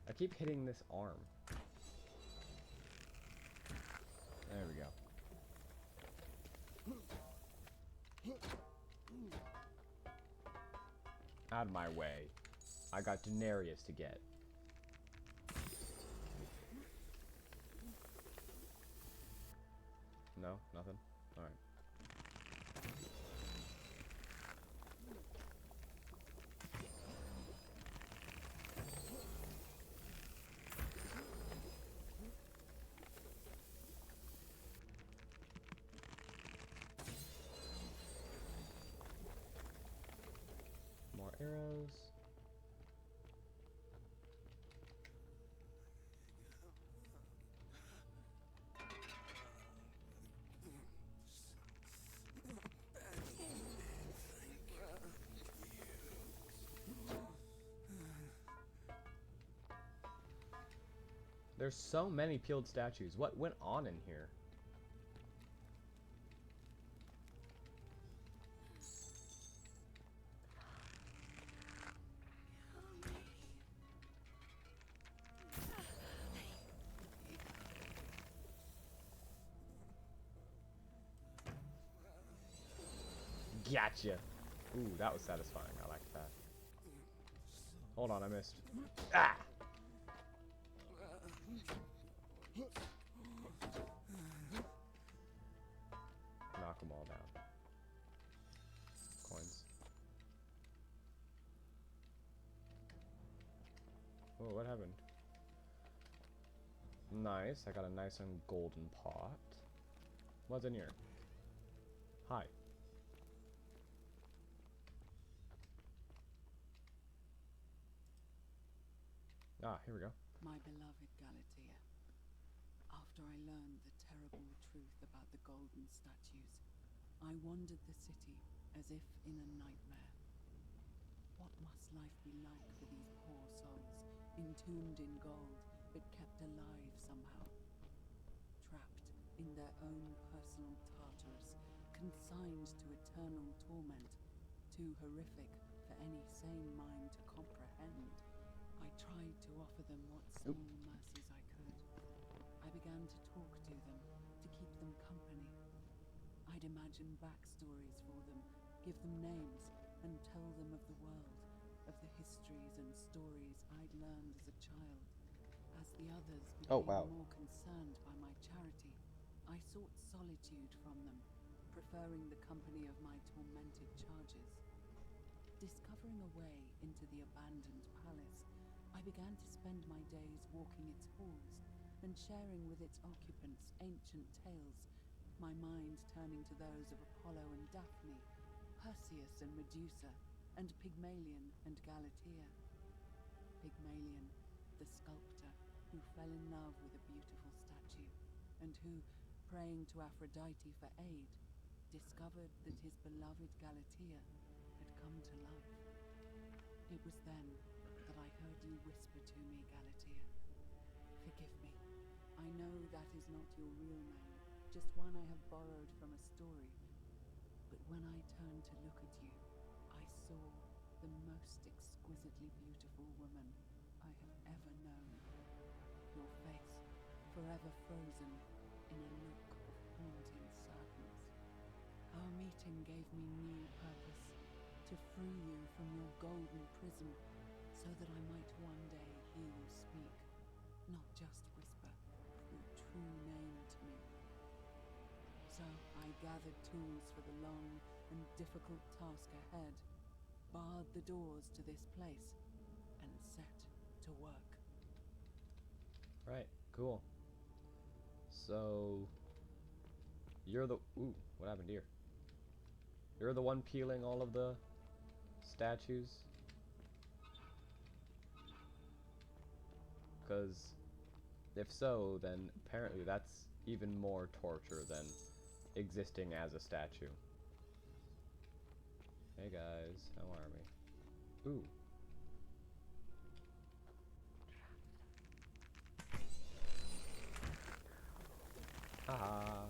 I keep hitting this arm. There we go. Out of my way. I got Denarius to get. No? Nothing? Alright. More arrows. There's so many peeled statues. What went on in here? Gotcha. Ooh, that was satisfying. I like that. Hold on, I missed. Ah! Knock them all down. Coins. Whoa, what happened? Nice. I got a nice and golden pot. What's in here? Hi. Ah, here we go. My beloved Galatea, after I learned the terrible truth about the golden statues, I wandered the city as if in a nightmare. What must life be like for these poor souls, entombed in gold, but kept alive somehow? Trapped in their own personal Tartarus, consigned to eternal torment, too horrific for any sane mind to comprehend. I tried to offer them what small mercies I could. I began to talk to them, to keep them company. I'd imagine backstories for them, give them names, and tell them of the world, of the histories and stories I'd learned as a child. As the others became more concerned by my charity, I sought solitude from them, preferring the company of my tormented charges. Discovering a way into the abandoned palace, I began to spend my days walking its halls and sharing with its occupants ancient tales, my mind turning to those of Apollo and Daphne, Perseus and Medusa, and Pygmalion and Galatea. Pygmalion, the sculptor who fell in love with a beautiful statue, and who, praying to Aphrodite for aid, discovered that his beloved Galatea had come to life. It was then that I heard you whisper to me, Galatea. Forgive me. I know that is not your real name, just one I have borrowed from a story. But when I turned to look at you, I saw the most exquisitely beautiful woman I have ever known. Your face, forever frozen in a look of haunting sadness. Our meeting gave me new purpose, to free you from your golden prison, so that I might one day hear you speak, not just whisper your true name to me. So I gathered tools for the long and difficult task ahead, barred the doors to this place, and set to work. Right, cool. So, you're the... Ooh, what happened here? You're the one peeling all of the statues? Because if so, then apparently that's even more torture than existing as a statue. Hey guys, how are we? Ooh. Haha.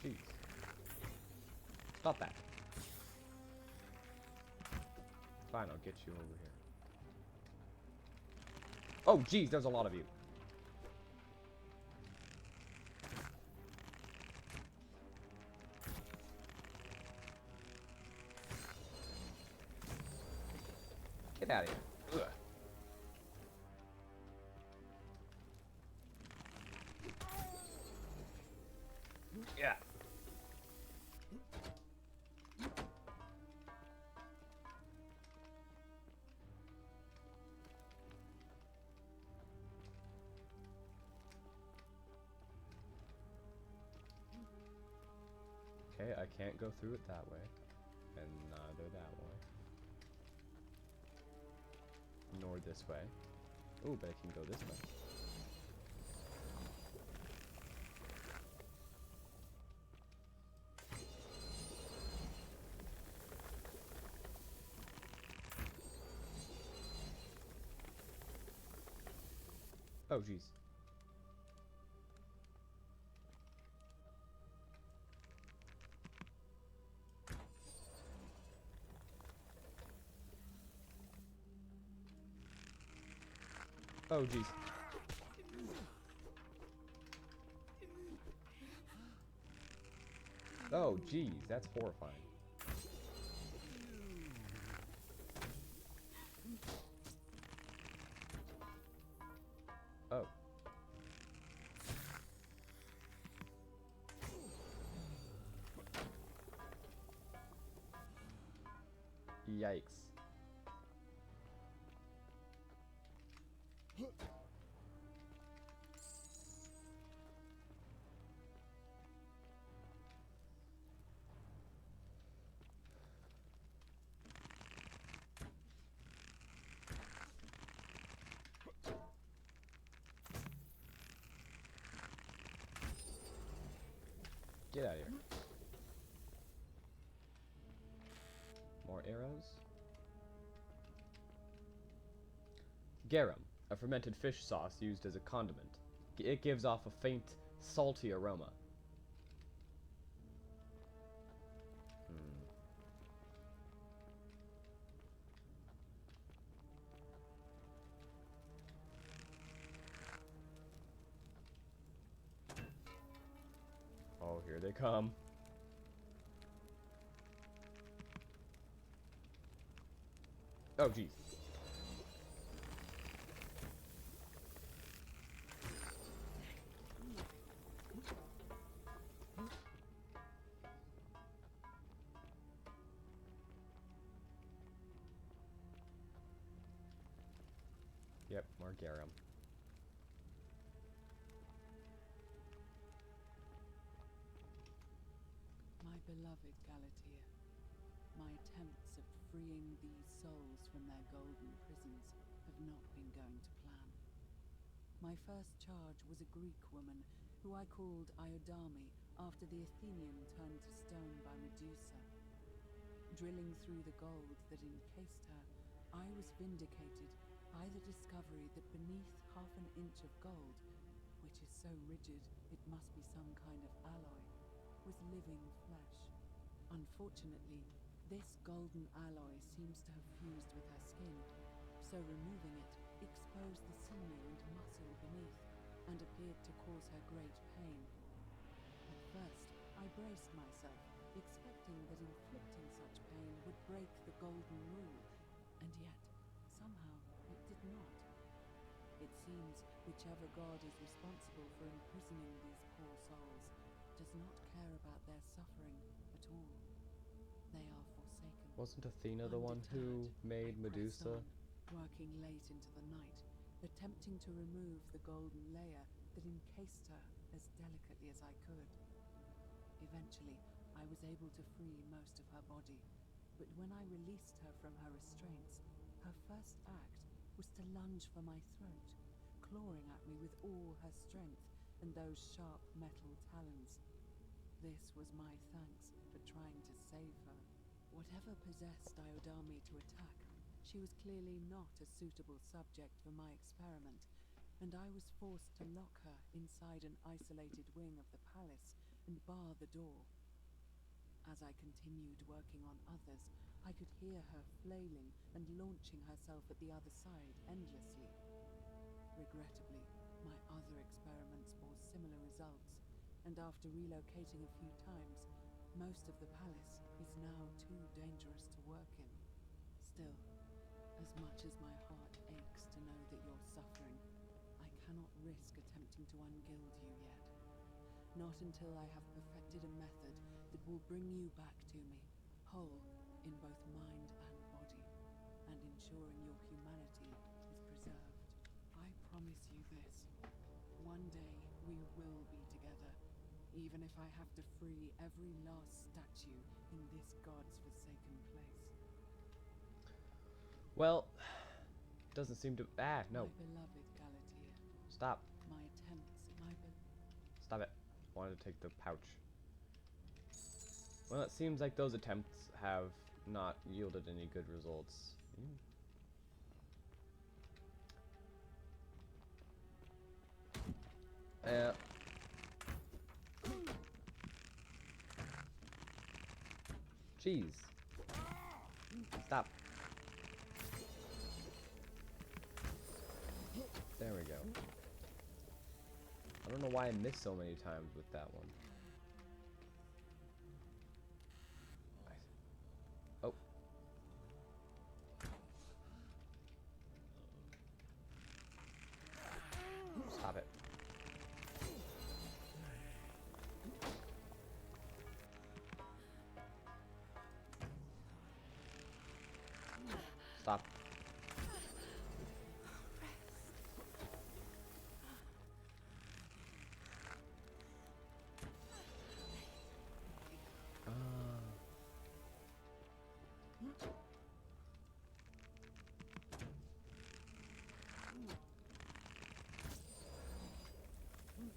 Jeez. Stop that. Fine, I'll get you over here. Oh, jeez, there's a lot of you. Get out of here. Ugh. Yeah. Okay, I can't go through it that way, and neither that way. Nor this way. Oh, but I can go this way. Oh, jeez. Oh, jeez. Oh, jeez, that's horrifying. Oh. Yikes. Get out of here. More arrows. Garum, a fermented fish sauce used as a condiment. It gives off a faint, salty aroma. Oh, here they come. Oh, jeez. Yep, more garum. My beloved Galatea, my attempts at freeing these souls from their golden prisons have not been going to plan. My first charge was a Greek woman who I called Iodame after the Athenian turned to stone by Medusa. Drilling through the gold that encased her, I was vindicated by the discovery that beneath half an inch of gold, which is so rigid it must be some kind of alloy, was living flesh. Unfortunately, this golden alloy seems to have fused with her skin, so removing it exposed the sinew and muscle beneath, and appeared to cause her great pain. At first, I braced myself, expecting that inflicting such pain would break the golden rule, and yet, somehow, it did not. It seems whichever god is responsible for imprisoning these poor souls does not care about their suffering at all. They are forsaken. Wasn't Athena the one who made Medusa? Working late into the night, attempting to remove the golden layer that encased her as delicately as I could. Eventually, I was able to free most of her body, but when I released her from her restraints, her first act was to lunge for my throat, clawing at me with all her strength and those sharp metal talons. This was my thanks for trying to save her. Whatever possessed Iodame to attack, she was clearly not a suitable subject for my experiment, and I was forced to lock her inside an isolated wing of the palace and bar the door. As I continued working on others, I could hear her flailing and launching herself at the other side endlessly. Regrettably, my other experiments bore similar results, and after relocating a few times, most of the palace is now too dangerous to work in. Still, as much as my heart aches to know that you're suffering, I cannot risk attempting to ungild you yet. Not until I have perfected a method that will bring you back to me, whole in both mind and body, and ensuring your humanity is preserved. I promise you this. One day we will be together, even if I have to free every last statue in this god's forsaken place. Well, doesn't seem to. No. My beloved Galatea. Stop. My attempts, Stop it. Wanted to take the pouch. Well, it seems like those attempts have not yielded any good results. Jeez. Stop. There we go. I don't know why I missed so many times with that one. Oh. Stop it. Stop.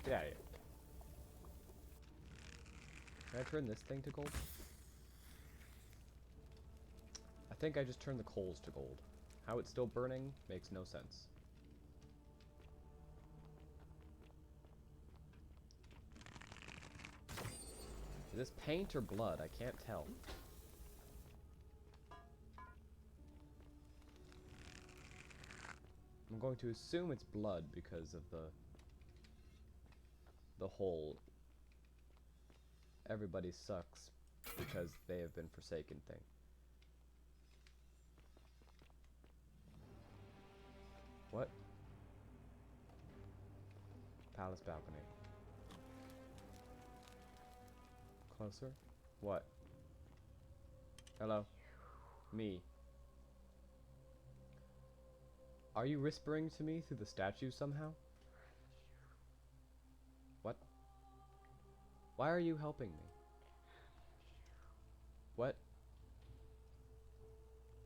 Get out of here. Can I turn this thing to gold? I think I just turned the coals to gold. How it's still burning makes no sense. Is this paint or blood? I can't tell. I'm going to assume it's blood because of the whole everybody sucks because they have been forsaken thing. What? Palace balcony. Closer? What? Hello? Me. Are you whispering to me through the statue somehow? What? Why are you helping me? What?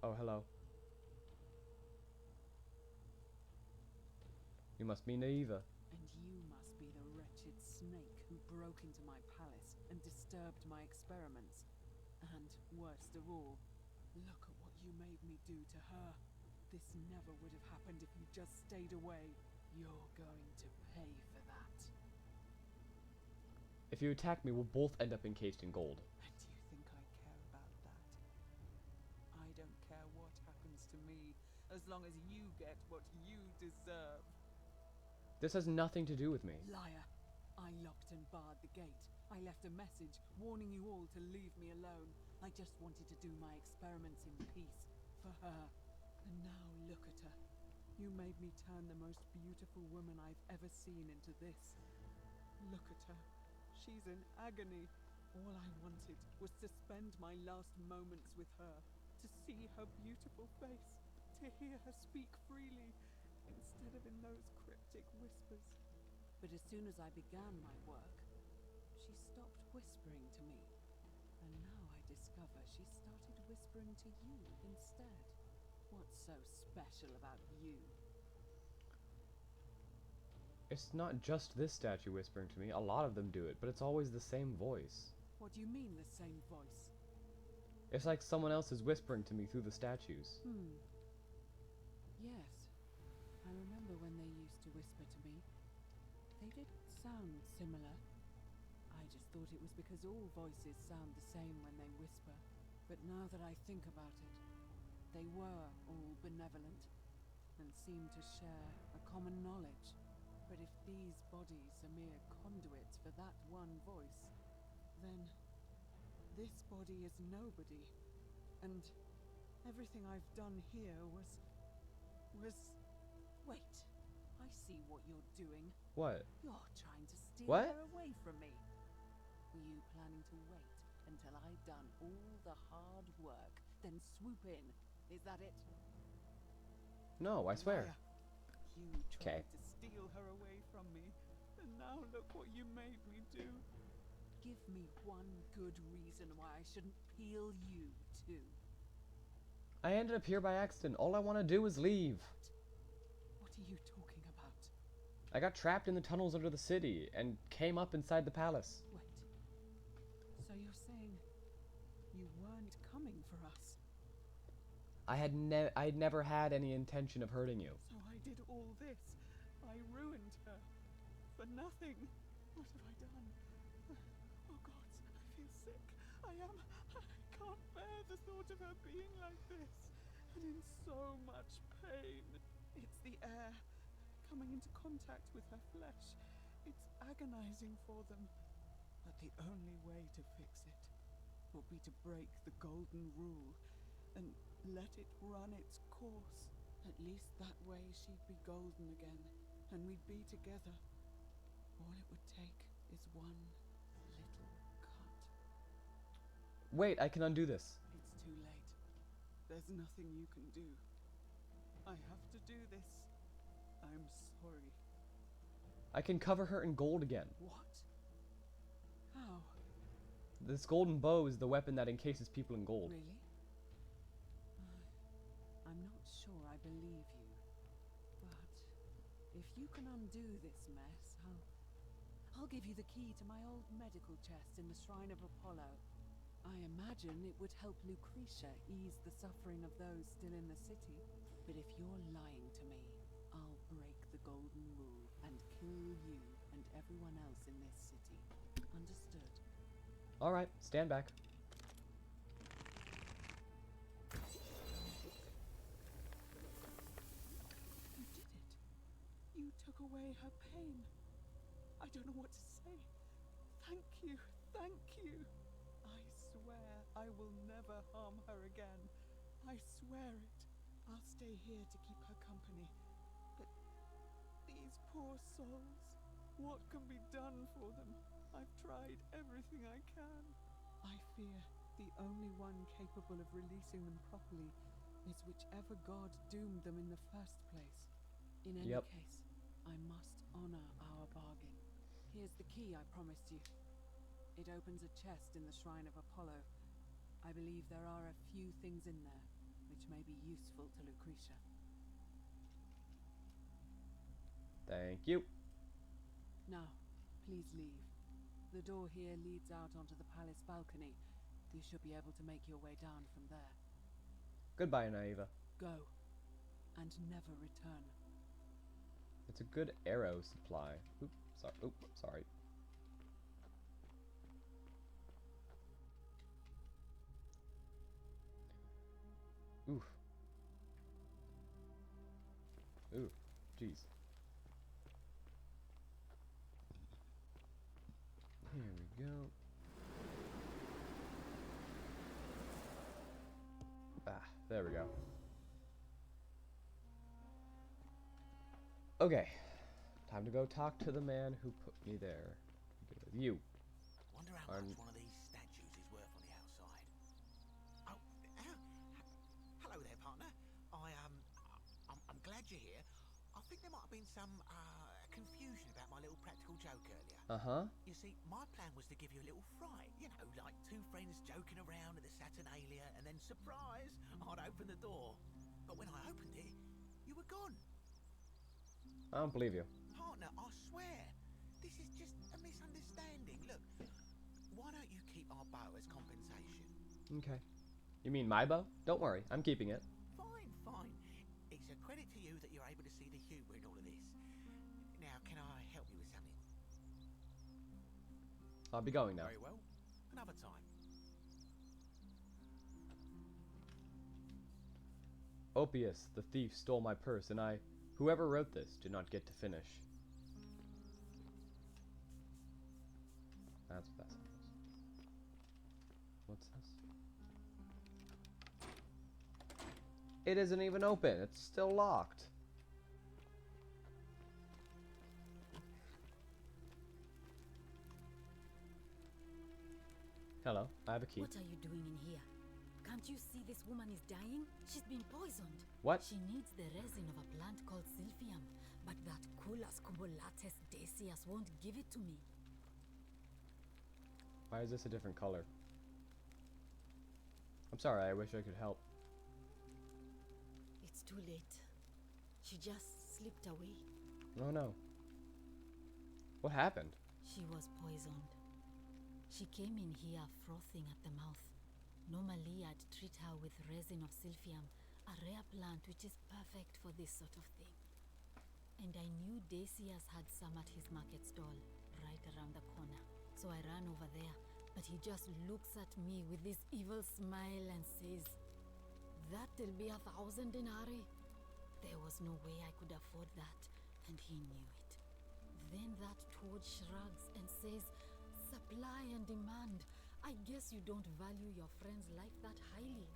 Oh, hello. You must be Naiva. And you must be the wretched snake who broke into my palace and disturbed my experiments. And, worst of all, look at what you made me do to her. This never would have happened if you just stayed away. You're going to pay for that. If you attack me, we'll both end up encased in gold. And you think I care about that? I don't care what happens to me, as long as you get what you deserve. This has nothing to do with me. Liar! I locked and barred the gate. I left a message warning you all to leave me alone. I just wanted to do my experiments in peace, for her. And now look at her. You made me turn the most beautiful woman I've ever seen into this. Look at her. She's in agony. All I wanted was to spend my last moments with her, to see her beautiful face, to hear her speak freely, instead of in those cryptic whispers. But as soon as I began my work, she stopped whispering to me. And now I discover she started whispering to you instead. What's so special about you? It's not just this statue whispering to me. A lot of them do it, but it's always the same voice. What do you mean, the same voice? It's like someone else is whispering to me through the statues. Yes. I remember when they used to whisper to me. They did sound similar. I just thought it was because all voices sound the same when they whisper. But now that I think about it, they were all benevolent and seemed to share a common knowledge. But if these bodies are mere conduits for that one voice, then this body is nobody. And everything I've done here was... Wait, I see what you're doing. What? You're trying to steal What? her away from me. Were you planning to wait until I'd done all the hard work, then swoop in? Is that it? No, I swear. Liar. You tried to steal her away from me, and now look what you made me do. Give me one good reason why I shouldn't peel you too. I ended up here by accident. All I want to do is leave. What are you talking about? I got trapped in the tunnels under the city and came up inside the palace. Wait. So you're saying you weren't coming for us? I'd never had any intention of hurting you. So I did all this. I ruined her. For nothing. What have I done? Oh gods, I feel sick. I can't bear the thought of her being like this. And in so much pain. It's the air. Coming into contact with her flesh. It's agonizing for them. But the only way to fix it will be to break the golden rule and let it run its course. At least that way she'd be golden again, and we'd be together. All it would take is one little cut. Wait, I can undo this. It's too late. There's nothing you can do. I have to do this. I'm sorry. I can cover her in gold again. What? How? This golden bow is the weapon that encases people in gold. Really? I'm not sure I believe you. But if you can undo this mess, I'll give you the key to my old medical chest in the Shrine of Apollo. I imagine it would help Lucretia ease the suffering of those still in the city. But if you're lying to me, I'll break the golden rule and kill you and everyone else in this city. Understood? Alright, stand back. You did it. You took away her pain. I don't know what to say. Thank you. Thank you. I swear I will never harm her again. I swear it. I'll stay here to keep her company. But these poor souls, what can be done for them? I've tried everything I can. I fear the only one capable of releasing them properly is whichever god doomed them in the first place. In any Yep. case, I must honor our bargain. Here's the key I promised you. It opens a chest in the Shrine of Apollo. I believe there are a few things in there which may be useful to Lucretia. Thank you. Now, please leave. The door here leads out onto the palace balcony. You should be able to make your way down from there. Goodbye, Naiva. Go, and never return. It's a good arrow supply. Oop, sorry. Oop, sorry. Oof. Ooh, jeez. Here we go. Ah, there we go. Okay, time to go talk to the man who put me there. Begin with you. Wonder how much one of these statues is worth on the outside. Oh, hello there, partner. I'm glad you're here. I think there might have been some confusion about my little practical joke earlier. You see, my plan was to give you a little fright. You know, like two friends joking around at the Saturnalia, and then surprise, I'd open the door. But when I opened it, you were gone. I don't believe you. Partner, I swear, this is just a misunderstanding. Look, why don't you keep our bow as compensation? Okay. You mean my bow? Don't worry, I'm keeping it. Fine, fine. It's a credit to you that you're able to see the humour in all of this. Now, can I help you with something? I'll be going now. Very well. Another time. Opius, the thief, stole my purse, and whoever wrote this, did not get to finish. That's what that sounds. What's this? It isn't even open. It's still locked. Hello, I have a key. What are you doing in here? Can't you see this woman is dying? She's been poisoned. What? She needs the resin of a plant called Silphium, but that Culus cubulatus Decius won't give it to me. Why is this a different color? I'm sorry, I wish I could help. It's too late. She just slipped away. Oh no. What happened? She was poisoned. She came in here frothing at the mouth. Normally, I'd treat her with resin of Silphium, a rare plant which is perfect for this sort of thing. And I knew Decius had some at his market stall, right around the corner. So I ran over there, but he just looks at me with this evil smile and says, "That'll be 1,000 denarii." There was no way I could afford that, and he knew it. Then that toad shrugs and says, "Supply and demand. I guess you don't value your friend's life that highly."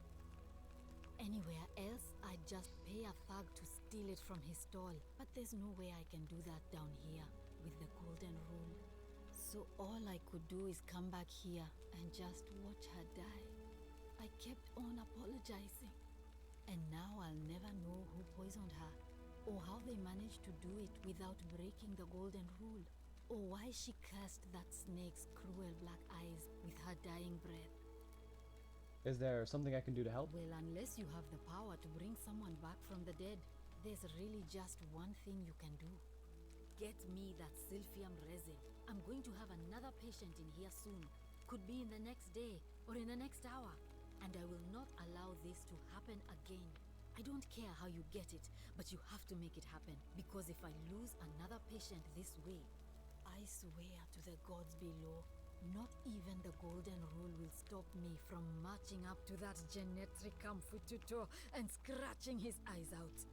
Anywhere else, I'd just pay a thug to steal it from his stall. But there's no way I can do that down here with the golden rule. So all I could do is come back here and just watch her die. I kept on apologizing. And now I'll never know who poisoned her, or how they managed to do it without breaking the golden rule. Or why she cursed that snake's cruel black eyes with her dying breath. Is there something I can do to help? Well, unless you have the power to bring someone back from the dead, there's really just one thing you can do. Get me that Silphium resin. I'm going to have another patient in here soon. Could be in the next day, or in the next hour. And I will not allow this to happen again. I don't care how you get it, but you have to make it happen. Because if I lose another patient this way, I swear to the gods below, not even the golden rule will stop me from marching up to that Genetricum Fututo and scratching his eyes out.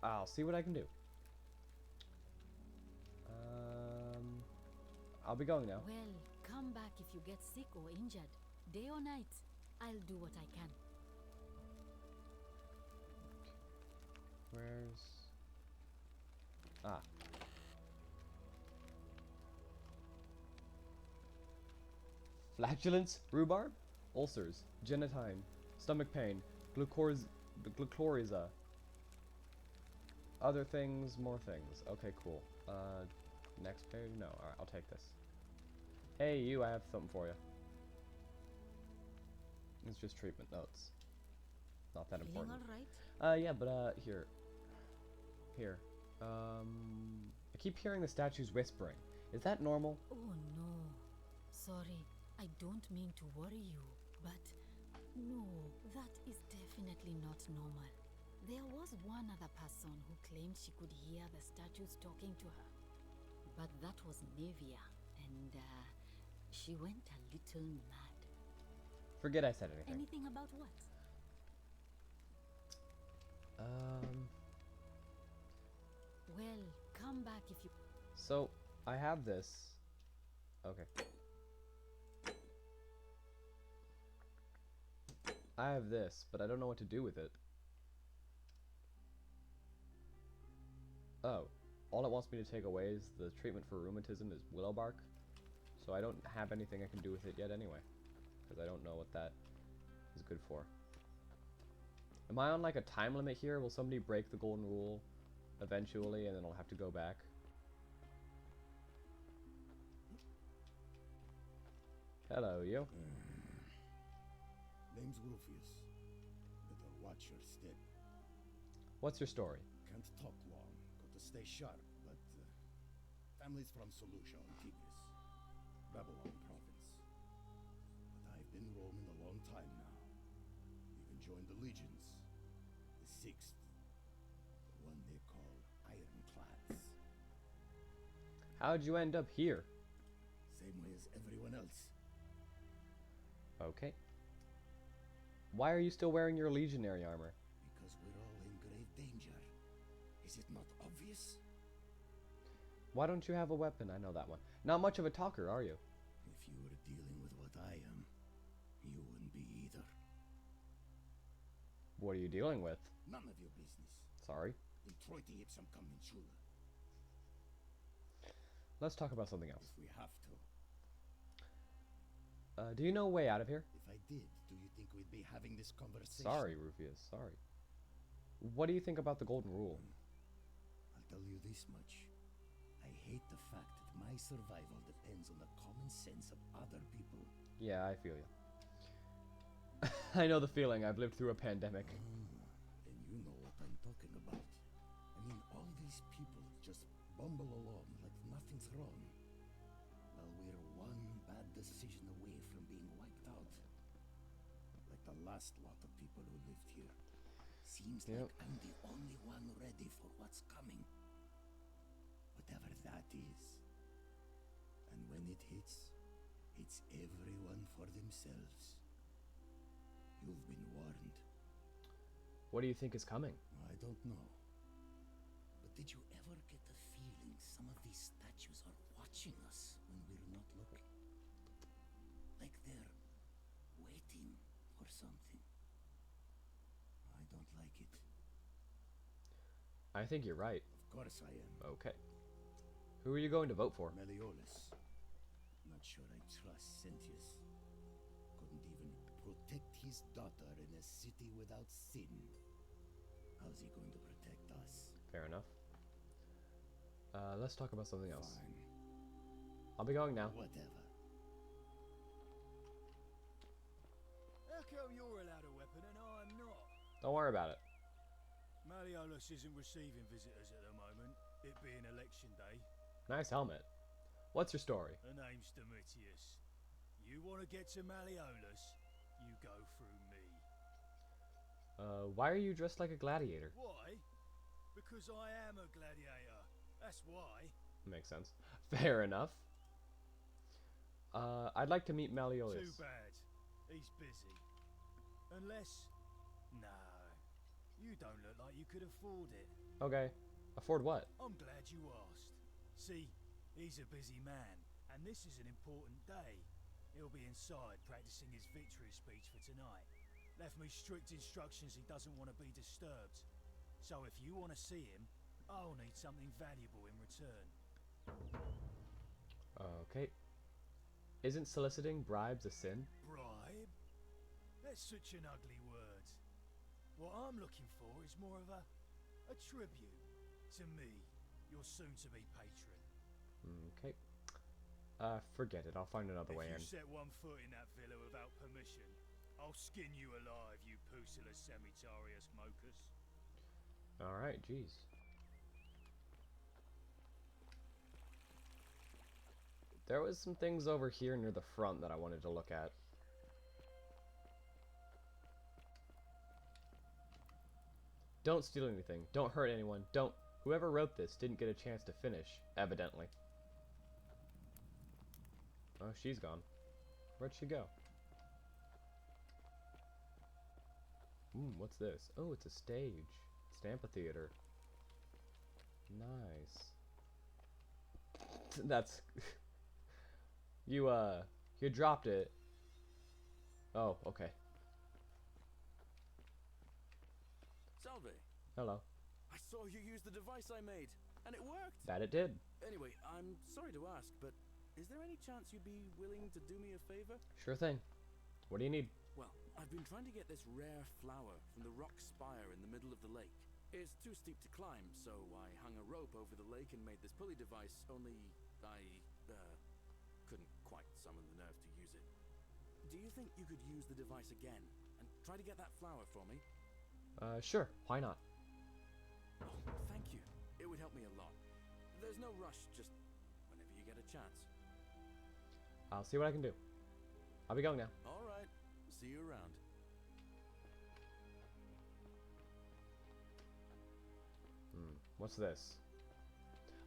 I'll see what I can do. I'll be going now. Well, come back if you get sick or injured. Day or night, I'll do what I can. Where's... Flatulence? Rhubarb? ulcers, genitine, stomach pain, glucoriza. Other things, more things. Okay, cool. Next page? No, alright, I'll take this. Hey, you, I have something for you. It's just treatment notes. Not that important. Feeling alright? Yeah, but, here. Here. I keep hearing the statues whispering. Is that normal? Oh no. Sorry, I don't mean to worry you, but no, that is definitely not normal. There was one other person who claimed she could hear the statues talking to her. But that was Nevia, and she went a little mad. Forget I said anything. Anything about what? Well, come back if you... So, I have this. Okay. I have this, but I don't know what to do with it. Oh. All it wants me to take away is the treatment for rheumatism is willow bark. So I don't have anything I can do with it yet anyway. Because I don't know what that is good for. Am I on like a time limit here? Will somebody break the golden rule eventually and then I'll have to go back? Hello, you. Name's Rufius. Better watch your step. What's your story? Can't talk long. Got to stay sharp, but family's from Solucia on Tigris, Babylon province. But I've been roaming a long time now. Even joined the legions. The 6th. The one they call Ironclads. How'd you end up here? Same way as everyone else. Okay. Why are you still wearing your legionary armor? Because we're all in grave danger. Is it not obvious? Why don't you have a weapon? I know that one. Not much of a talker, are you? If you were dealing with what I am, you wouldn't be either. What are you dealing with? None of your business. Sorry. Introiti ipsum commensura. Let's talk about something else. If we have to. Do you know a way out of here? If I did, do you think we'd be having this conversation? Sorry, Rufius, sorry. What do you think about the Golden Rule? I'll tell you this much. I hate the fact that my survival depends on the common sense of other people. Yeah, I feel you. I know the feeling. I've lived through a pandemic. And you know what I'm talking about. I mean, all these people just bumble along like nothing's wrong. While we're one bad decision away from being wiped out. Like the last lot of people who lived here. Seems like I'm the only one ready for what's coming. Whatever that is. And when it hits, it's everyone for themselves. You've been warned. What do you think is coming? I don't know. But did you ever get the feeling some of these statues are watching us when we're not looking? Like they're waiting for something. I don't like it. I think you're right. Of course I am. Okay. Who are you going to vote for? Meliodas. Not sure I trust Sentius. Couldn't even protect his daughter in a city without sin. How's he going to protect us? Fair enough. Let's talk about something else. Fine. I'll be going now. Whatever. How come you're allowed a weapon and I'm not? Don't worry about it. Malleolus isn't receiving visitors at the moment, it being election day. Nice helmet. What's your story? Her name's Domitius. You want to get to Malleolus, you go through me. Why are you dressed like a gladiator? Why? Because I am a gladiator. That's why. Makes sense. Fair enough. I'd like to meet Malleolus. Too bad. He's busy. Unless... No. You don't look like you could afford it. Okay. Afford what? I'm glad you asked. See, he's a busy man, and this is an important day. He'll be inside practicing his victory speech for tonight. Left me strict instructions he doesn't want to be disturbed. So if you want to see him, I'll need something valuable in return. Okay. Isn't soliciting bribes a sin? Bribe? That's such an ugly word. What I'm looking for is more of a tribute to me, your soon-to-be patron. Okay. Forget it. I'll find another way in. If you set one foot in that villa without permission, I'll skin you alive, you Pusilla Semitarius Mocus. Alright, jeez. There was some things over here near the front that I wanted to look at. Don't steal anything. Don't hurt anyone. Don't... Whoever wrote this didn't get a chance to finish, evidently. Oh, she's gone. Where'd she go? What's this? Oh, it's a stage. It's an amphitheater. Nice. That's... You dropped it. Oh, okay. Salve. Hello. I saw you use the device I made, and it worked. That it did. Anyway, I'm sorry to ask, but is there any chance you'd be willing to do me a favor? Sure thing. What do you need? Well, I've been trying to get this rare flower from the rock spire in the middle of the lake. It's too steep to climb, so I hung a rope over the lake and made this pulley device, only I couldn't quite summon the nerve to use it. Do you think you could use the device again and try to get that flower for me? Sure. Why not? Oh, thank you. It would help me a lot. There's no rush, just whenever you get a chance. I'll see what I can do. I'll be going now. All right. See you around. What's this?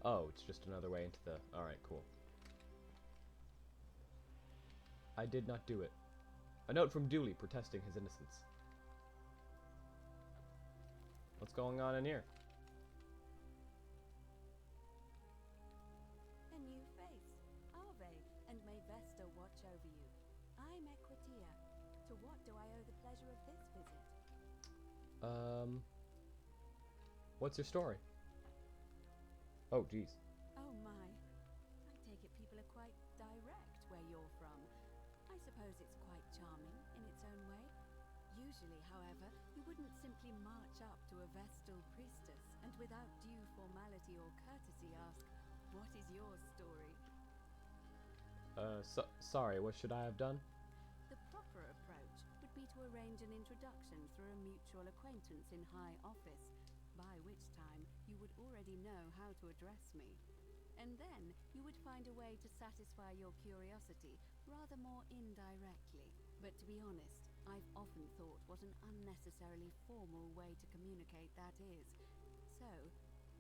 Oh, it's just another way into the... Alright, cool. I did not do it. A note from Dooley protesting his innocence. What's going on in here? A new face. Ave, and may Vesta watch over you. I'm Equitia. To what do I owe the pleasure of this visit? What's your story? Oh, jeez. Oh my. I take it people are quite direct where you're from. I suppose it's quite charming in its own way. Usually, however, you wouldn't simply march up to a Vestal priestess and without due formality or courtesy ask, what is your story? Sorry, what should I have done? The proper approach would be to arrange an introduction through a mutual acquaintance in high office, by which time you would already know how to address me. And then you would find a way to satisfy your curiosity rather more indirectly. But to be honest, I've often thought what an unnecessarily formal way to communicate that is. So,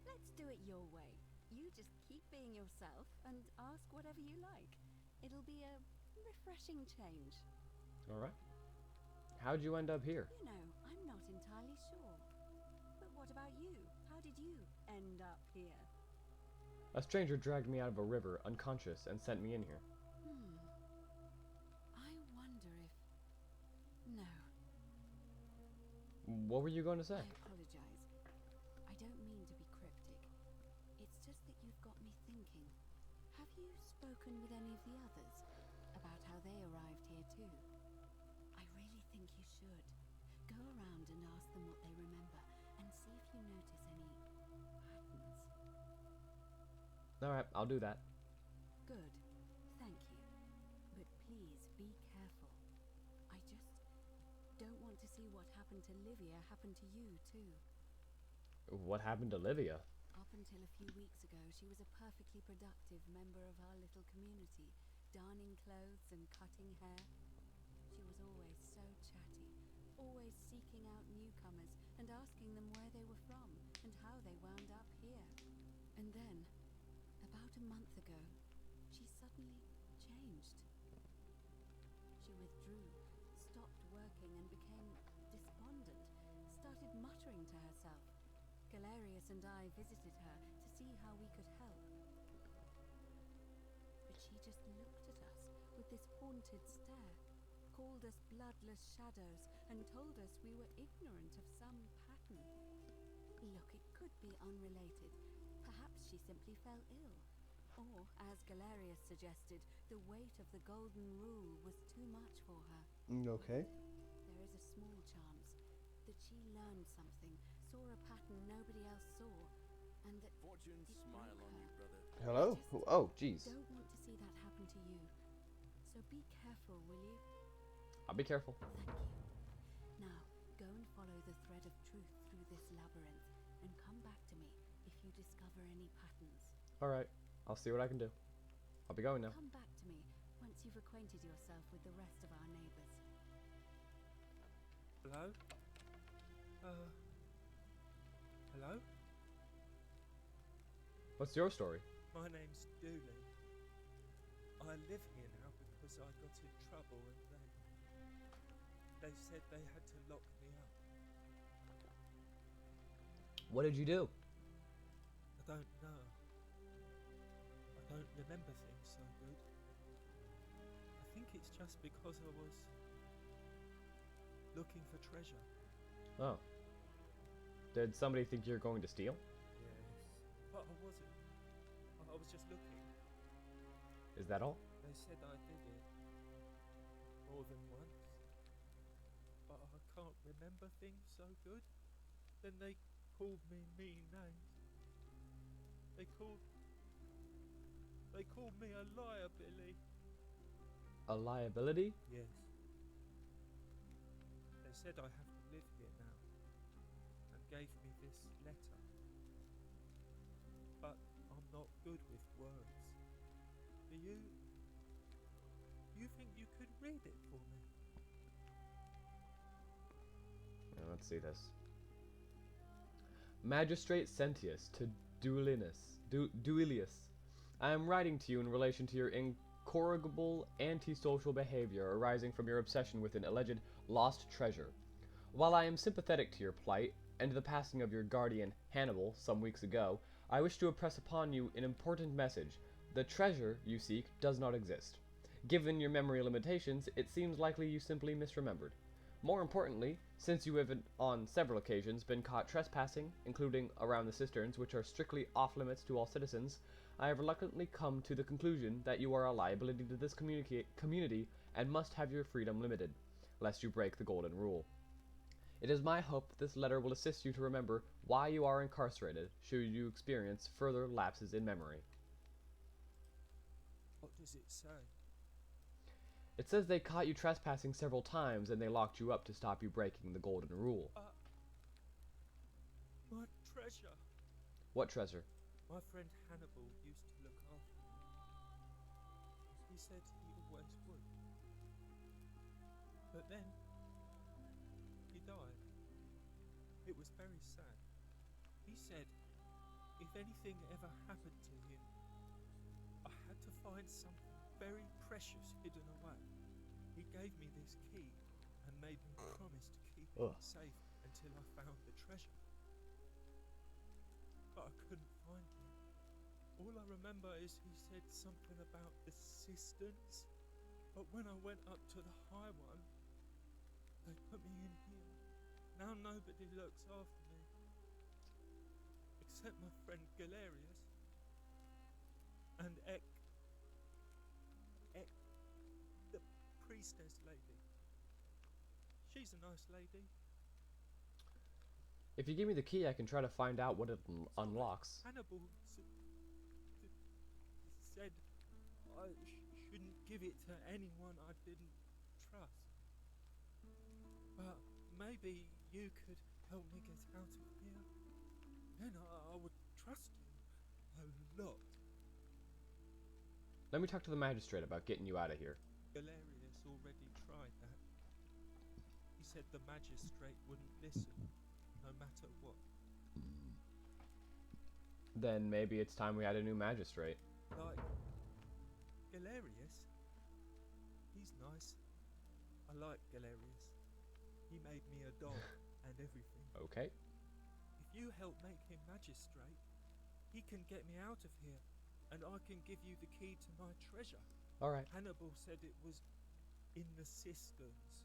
let's do it your way. You just keep being yourself and ask whatever you like. It'll be a refreshing change. Alright. How'd you end up here? You know, I'm not entirely sure. But what about you? How did you end up here? A stranger dragged me out of a river, unconscious, and sent me in here. I wonder if... No. What were you going to say? I apologize. I don't mean to be cryptic. It's just that you've got me thinking. Have you spoken with any of the others about how they arrived here too? I really think you should. Go around and ask them what they remember and see if you notice any patterns. Alright, I'll do that. Good. Thank you. But please be careful. I just don't want to see what happened to Livia happen to you too. What happened to Livia? Up until a few weeks ago, she was a perfectly productive member of our little community, darning clothes and cutting hair. She was always so chatty, always seeking out newcomers and asking them where they were from and how they wound up here. And then, about a month ago, she suddenly changed. She withdrew, stopped working and became despondent, started muttering to herself. Galerius and I visited her to see how we could help. But she just looked at us with this haunted stare, called us bloodless shadows, and told us we were ignorant of some pattern. Look, it could be unrelated. Perhaps she simply fell ill. Or, as Galerius suggested, the weight of the Golden Rule was too much for her. Okay. There small charms, that she learned something, saw a pattern nobody else saw, and that Fortune it smile broke on her. you, brother. Hello? Oh, jeez. Don't want to see that happen to you. So be careful, will you? I'll be careful. Thank you. Now, go and follow the thread of truth through this labyrinth, and come back to me if you discover any patterns. Alright, I'll see what I can do. I'll be going now. Come back to me once you've acquainted yourself with the rest of our neighbours. Hello? Hello? What's your story? My name's Dooley. I live here now because I got in trouble and they said they had to lock me up. What did you do? I don't know. I don't remember things so good. I think it's just because I was looking for treasure. Oh. Did somebody think you're going to steal? Yes. But I wasn't. I was just looking. Is that all? They said I did it more than once. But I can't remember things so good. Then they called me mean names. They called me a liar, Billy. A liability? Yes. They said I have to live here now, and gave me this letter. But I'm not good with words. Do you think you could read it for me? Now, let's see this. Magistrate Sentius to Duilius. I am writing to you in relation to your incorrigible antisocial behavior arising from your obsession with an alleged lost treasure. While I am sympathetic to your plight and the passing of your guardian Hannibal some weeks ago, I wish to impress upon you an important message. The treasure you seek does not exist. Given your memory limitations, it seems likely you simply misremembered. More importantly, since you have on several occasions been caught trespassing, including around the cisterns, which are strictly off limits to all citizens, I have reluctantly come to the conclusion that you are a liability to this community and must have your freedom limited, lest you break the golden rule. It is my hope that this letter will assist you to remember why you are incarcerated, should you experience further lapses in memory. What does it say? It says they caught you trespassing several times and they locked you up to stop you breaking the golden rule. My treasure. What treasure? My friend Hannibal used to look after me. He said he always would. But then, he died. It was very sad. He said, if anything ever happened to him, I had to find something very precious hidden away. He gave me this key and made me promise to keep it safe until I found the treasure. But I couldn't find it. All I remember is he said something about the cisterns, but when I went up to the high one, they put me in here. Now nobody looks after me, except my friend Galerius and Ek, the priestess lady. She's a nice lady. If you give me the key, I can try to find out what it unlocks. Hannibal said I shouldn't give it to anyone I didn't trust. But maybe you could help me get out of here. Then I would trust you a lot. Let me talk to the magistrate about getting you out of here. Galerius already tried that. He said the magistrate wouldn't listen, no matter what. Then maybe it's time we had a new magistrate. Like Galerius? He's nice. I like Galerius. He made me a doll and everything. Okay. If you help make him magistrate, he can get me out of here, and I can give you the key to my treasure. Alright. Hannibal said it was in the cisterns.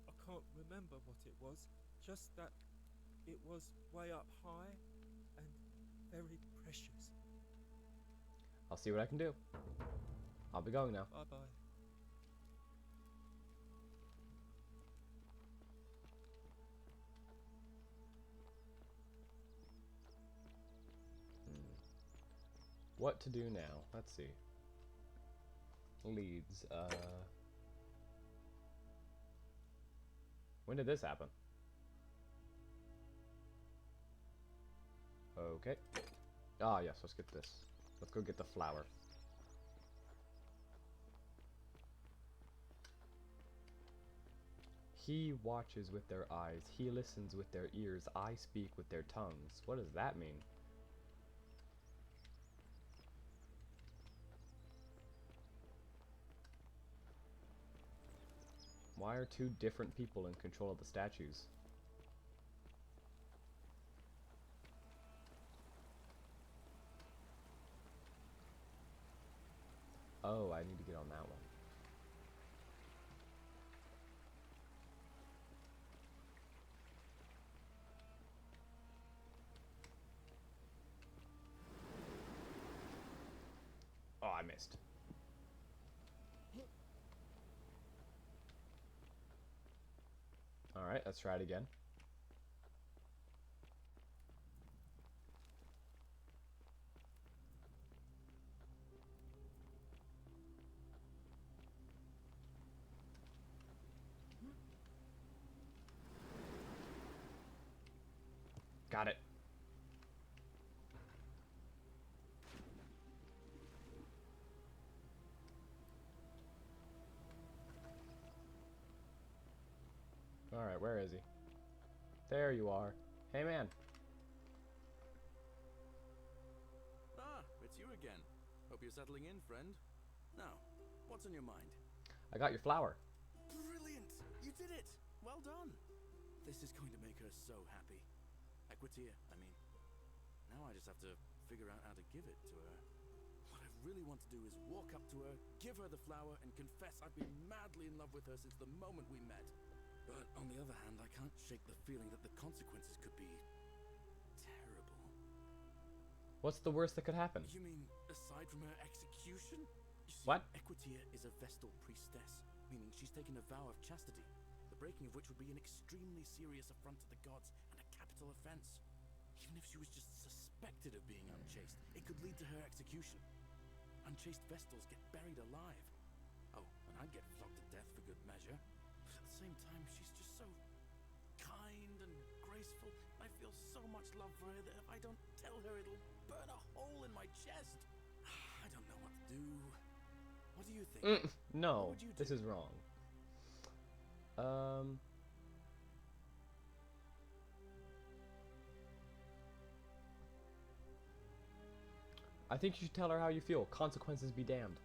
I can't remember what it was, just that it was way up high and very precious. I'll see what I can do. I'll be going now. Bye-bye. What to do now? Let's see. Leads. When did this happen? Okay. Ah, yes, let's get this. Let's go get the flower. He watches with their eyes. He listens with their ears. I speak with their tongues. What does that mean? Why are two different people in control of the statues? Oh, I need to get on that one. Oh, I missed. Alright, let's try it again. Got it. Alright, where is he? There you are. Hey, man. Ah, it's you again. Hope you're settling in, friend. Now, what's on your mind? I got your flower. Brilliant! You did it! Well done! This is going to make her so happy. Equitia, I mean. Now I just have to figure out how to give it to her. What I really want to do is walk up to her, give her the flower, and confess I've been madly in love with her since the moment we met. But on the other hand, I can't shake the feeling that the consequences could be terrible. What's the worst that could happen? You mean, aside from her execution? You see, What? Equitia is a Vestal priestess, meaning she's taken a vow of chastity, the breaking of which would be an extremely serious affront to the gods and a capital offense. Even if she was just suspected of being unchaste, it could lead to her execution. Unchaste Vestals get buried alive. Oh, and I'd get flogged to death for good measure. But at the same time, she's just so kind and graceful. I feel so much love for her that if I don't tell her, it'll burn a hole in my chest. I don't know what to do. What do you think? No, this is wrong. I think you should tell her how you feel. Consequences be damned.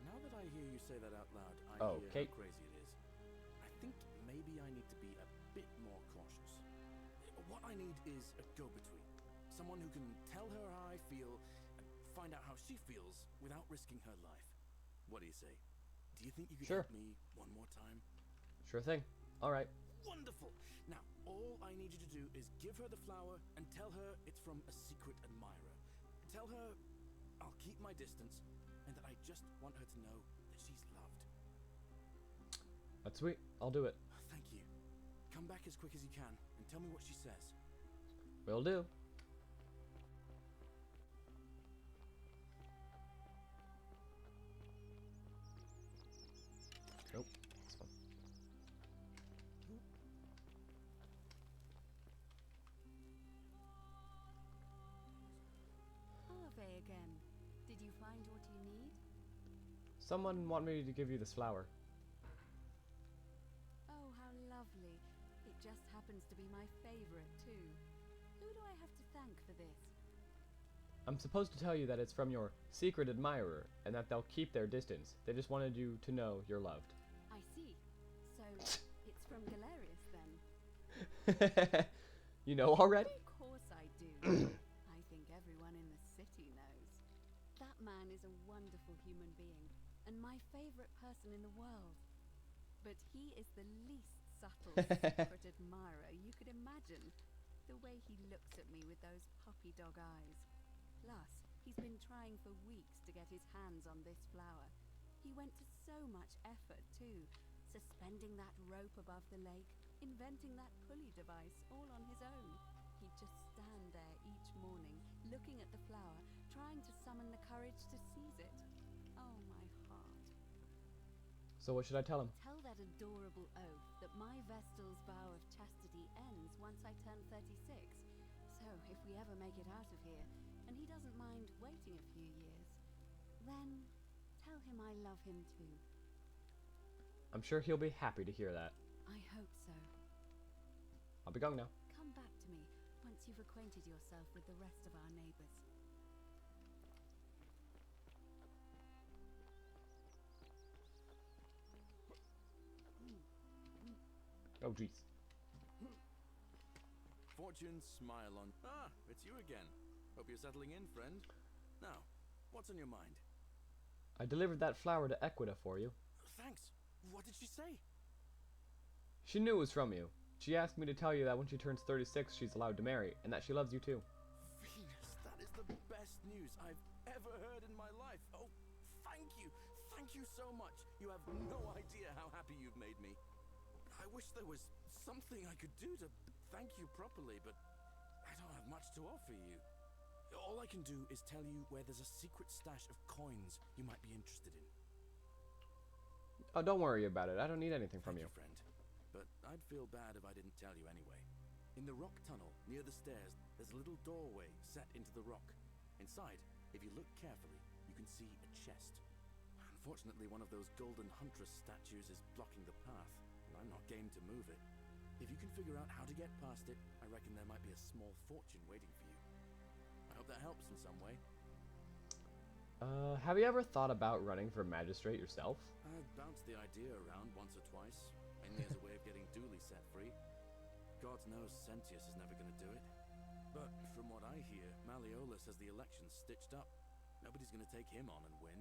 Now that I hear you say that out loud, I Okay. hear how crazy it is. I think maybe I need to be a bit more cautious. What I need is a go-between. Someone who can tell her how I feel and find out how she feels without risking her life. What do you say? Do you think you could Sure. help me one more time? Sure thing. Alright. Wonderful! Now, all I need you to do is give her the flower and tell her it's from a secret admirer. Tell her I'll keep my distance and that I just want her to know that she's loved. That's sweet. I'll do it. Thank you. Come back as quick as you can and tell me what she says. Will do. Nope. This one. Harvey again. Did you find what you need? Someone want me to give you this flower. Oh, how lovely. It just happens to be my favorite, too. Who do I have to thank for this? I'm supposed to tell you that it's from your secret admirer and that they'll keep their distance. They just wanted you to know you're loved. I see. So, it's from Galerius, then? You know already? Of course I do. I think everyone in the city knows. That man is a wonderful human being, and my favorite person in the world. But he is the least subtle secret admirer you could imagine. The way he looks at me with those puppy dog eyes. Plus, he's been trying for weeks to get his hands on this flower. He went to so much effort, too. Suspending that rope above the lake, inventing that pulley device all on his own. He'd just stand there each morning, looking at the flower summon the courage to seize it. Oh, my heart. So what should I tell him? Tell that adorable oaf that my Vestal's vow of chastity ends once I turn 36. So if we ever make it out of here, and he doesn't mind waiting a few years, then tell him I love him too. I'm sure he'll be happy to hear that. I hope so. I'll be going now. Come back to me once you've acquainted yourself with the rest of our neighbors. Oh, jeez. Fortune smile on. Ah, it's you again. Hope you're settling in, friend. Now, what's on your mind? I delivered that flower to Equita for you. Thanks. What did she say? She knew it was from you. She asked me to tell you that when she turns 36, she's allowed to marry, and that she loves you too. Venus, that is the best news I've ever heard in my life. Oh, thank you. Thank you so much. You have no idea how happy you've made me. I wish there was something I could do to thank you properly, but I don't have much to offer you. All I can do is tell you where there's a secret stash of coins you might be interested in. Oh, don't worry about it. I don't need anything from you. Friend. But I'd feel bad if I didn't tell you anyway. In the rock tunnel near the stairs, there's a little doorway set into the rock. Inside, if you look carefully, you can see a chest. Unfortunately, one of those golden huntress statues is blocking the path, and I'm not game to move it. If you can figure out how to get past it, I reckon there might be a small fortune waiting for you. I hope that helps in some way. Have you ever thought about running for magistrate yourself? I've bounced the idea around once or twice, mainly as a way of getting Dooley set free. God knows Sentius is never going to do it. But from what I hear, Malleolus has the election stitched up. Nobody's going to take him on and win.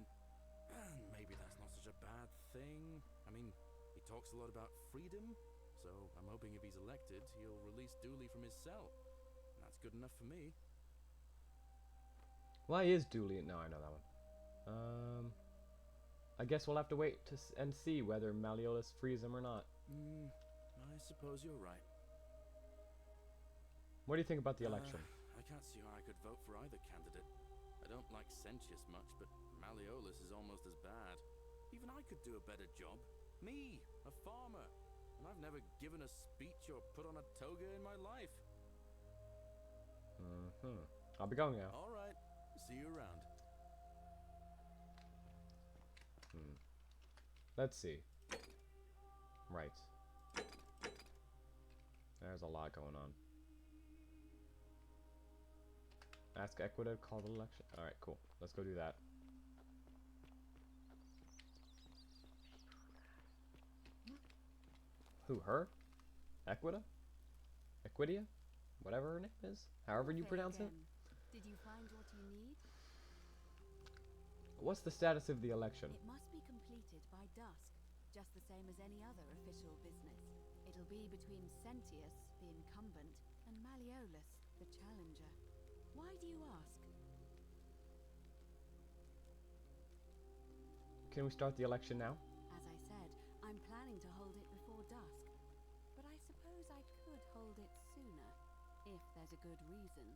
And maybe that's not such a bad thing. I mean, he talks a lot about freedom, so I'm hoping if he's elected, he'll release Dooley from his cell. And that's good enough for me. Why is Dooley? No, I know that one. I guess we'll have to wait and see whether Malleolus frees him or not. I suppose you're right. What do you think about the election? I can't see how I could vote for either candidate. I don't like Sentius much, but Malleolus is almost as bad. Even I could do a better job. Me, a farmer. And I've never given a speech or put on a toga in my life. I'll be going now. All right. See you around. Let's see. Right. There's a lot going on. Ask Equita to call the election. Alright, cool. Let's go do that. Who, her? Equita? Equidia? Whatever her name is? However you pronounce it? Did you find what you need? What's the status of the election? It must be completed by dusk, just the same as any other official business. It'll be between Sentius, the incumbent, and Malleolus, the challenger. Why do you ask? Can we start the election now? As I said, I'm planning to hold it before dusk. But I suppose I could hold it sooner, if there's a good reason.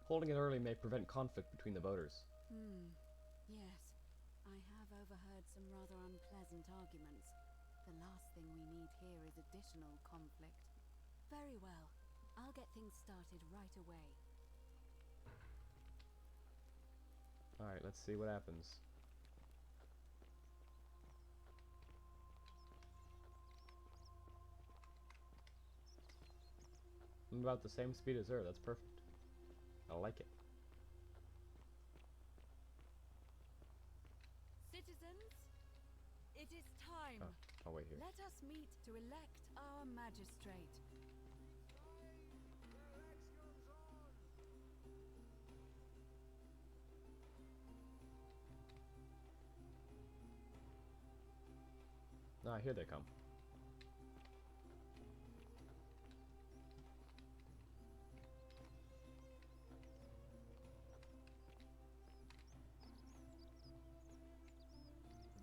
Holding it early may prevent conflict between the voters. Yes. I have overheard some rather unpleasant arguments. The last thing we need here is additional conflict. Very well. I'll get things started right away. Alright, let's see what happens. I'm about the same speed as her, that's perfect. I like it. Citizens, it is time. I'll wait here. Let us meet to elect our magistrate. Ah, here they come.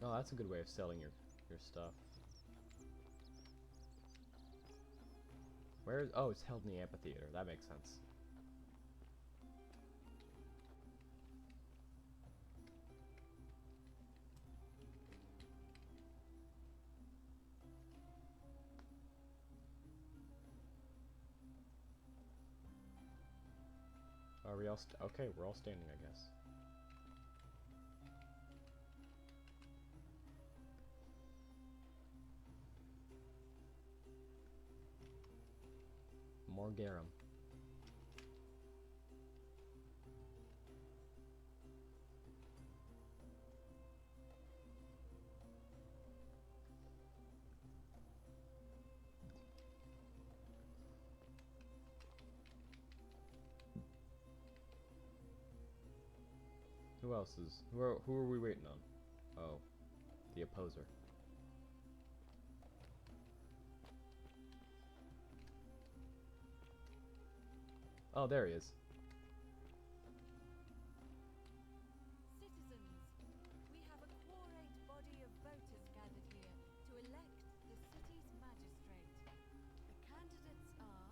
Oh, that's a good way of selling your stuff. Where is... Oh, it's held in the amphitheater. That makes sense. Are we all okay, we're all standing, I guess. More garum. Who else is? Who are we waiting on? Oh, the opposer. Oh, there he is. Citizens, we have a quorate body of voters gathered here to elect the city's magistrate. The candidates are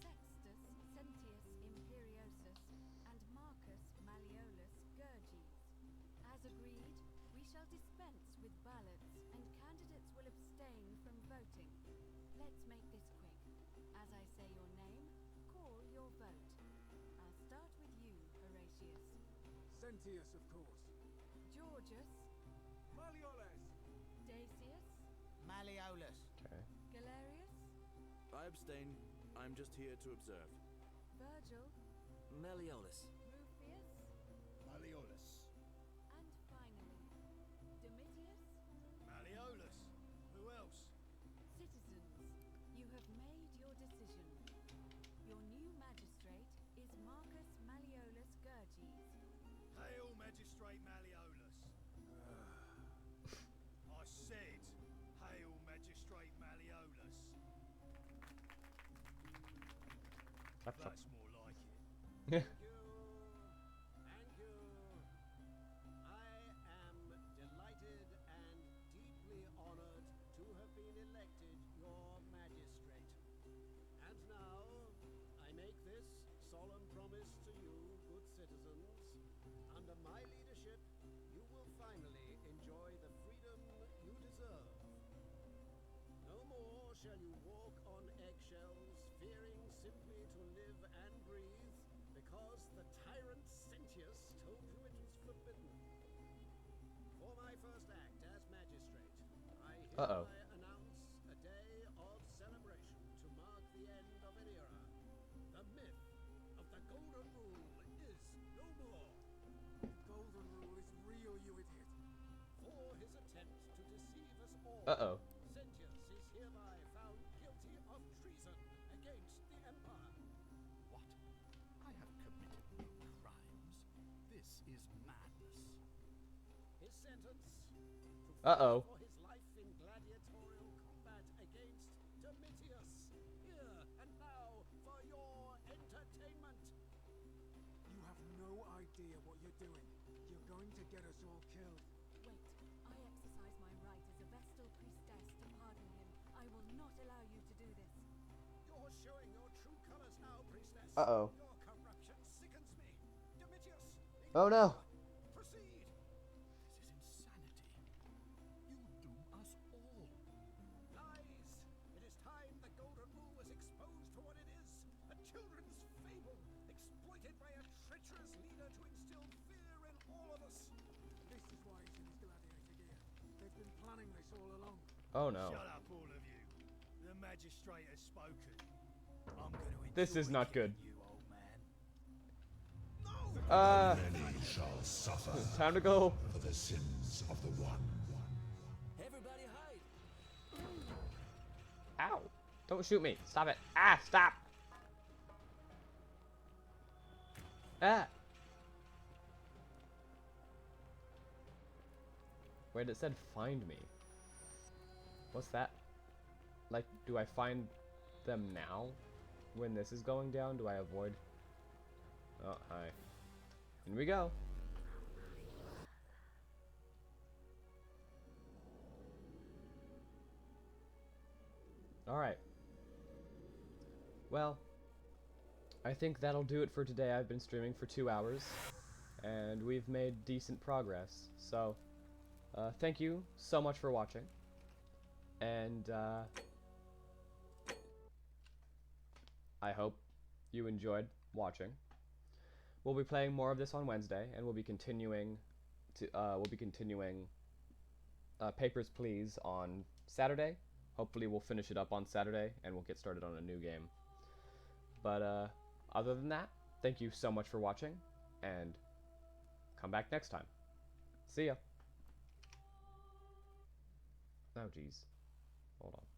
Sextus Sentius Imperiosus and Marcus Malleolus Gurges. As agreed, we shall dispense with ballots, and candidates will abstain from voting. Let's make this quick. As I say your name, call your vote. I'll start with you, Horatius. Sentius, of course. Georgius. Malleolus. Dacius. Malleolus. Okay. Galerius. I abstain. I'm just here to observe. Virgil. Malleolus. Rufius. Malleolus. And finally, Domitius. Malleolus. Who else? Citizens, you have made your decision. Your new magistrate is Marcus Malleolus Gurges. Hail, Magistrate Malleolus. I said, hail, Magistrate Malleolus. That's more like it. Yeah. Thank you. I am delighted and deeply honored to have been elected your magistrate. And now, I make this solemn promise to you, good citizens. Under my leadership, you will finally enjoy the freedom you deserve. No more shall you walk on eggshells, fearing simply to live and breathe, because the tyrant Sentius told you it was forbidden. For my first act as magistrate, I hereby announce a day of celebration to mark the end of an era. The myth of the Golden Rule is no more. The Golden Rule is real, you idiot. For his attempt to deceive us all, Sentius is hereby found guilty of treason against the Empire. What? I have committed no crimes. This is madness. His sentence to Uh-oh. fight for his life in gladiatorial combat against Domitius. Here and now for your entertainment. You have no idea what you're doing. You're going to get us all killed. Wait, I exercise my right as a Vestal priestess to pardon him. I will not allow you to do this. You're showing your true colors now, priestess. Uh-oh. Your corruption sickens me. Domitius, Oh no. proceed. This is insanity. You doom us all. Lies. It is time the Golden Rule was exposed for what it is. A children's fable exploited by a treacherous leader to instill fear in all of us. This is why he's in his gladiator gear. They've been planning this all along. Oh no. Shut up, all of you. The magistrate has spoken. I'm going to This is not good. you, old man. Many shall suffer Time to go. for the sins of the one. Everybody hide. Ow. Don't shoot me. Stop it. Ah, stop. Ah. Wait, it said find me. What's that? Like, do I find them now? When this is going down, do I avoid? Oh, hi. In we go. Alright. Well, I think that'll do it for today. I've been streaming for 2 hours, and we've made decent progress. So, thank you so much for watching, and I hope you enjoyed watching. we'll be playing more of this on Wednesday, and we'll be continuing Papers, Please on Saturday. Hopefully we'll finish it up on Saturday, and we'll get started on a new game. But other than that, thank you so much for watching, and come back next time. See ya. Oh, geez. Hold on.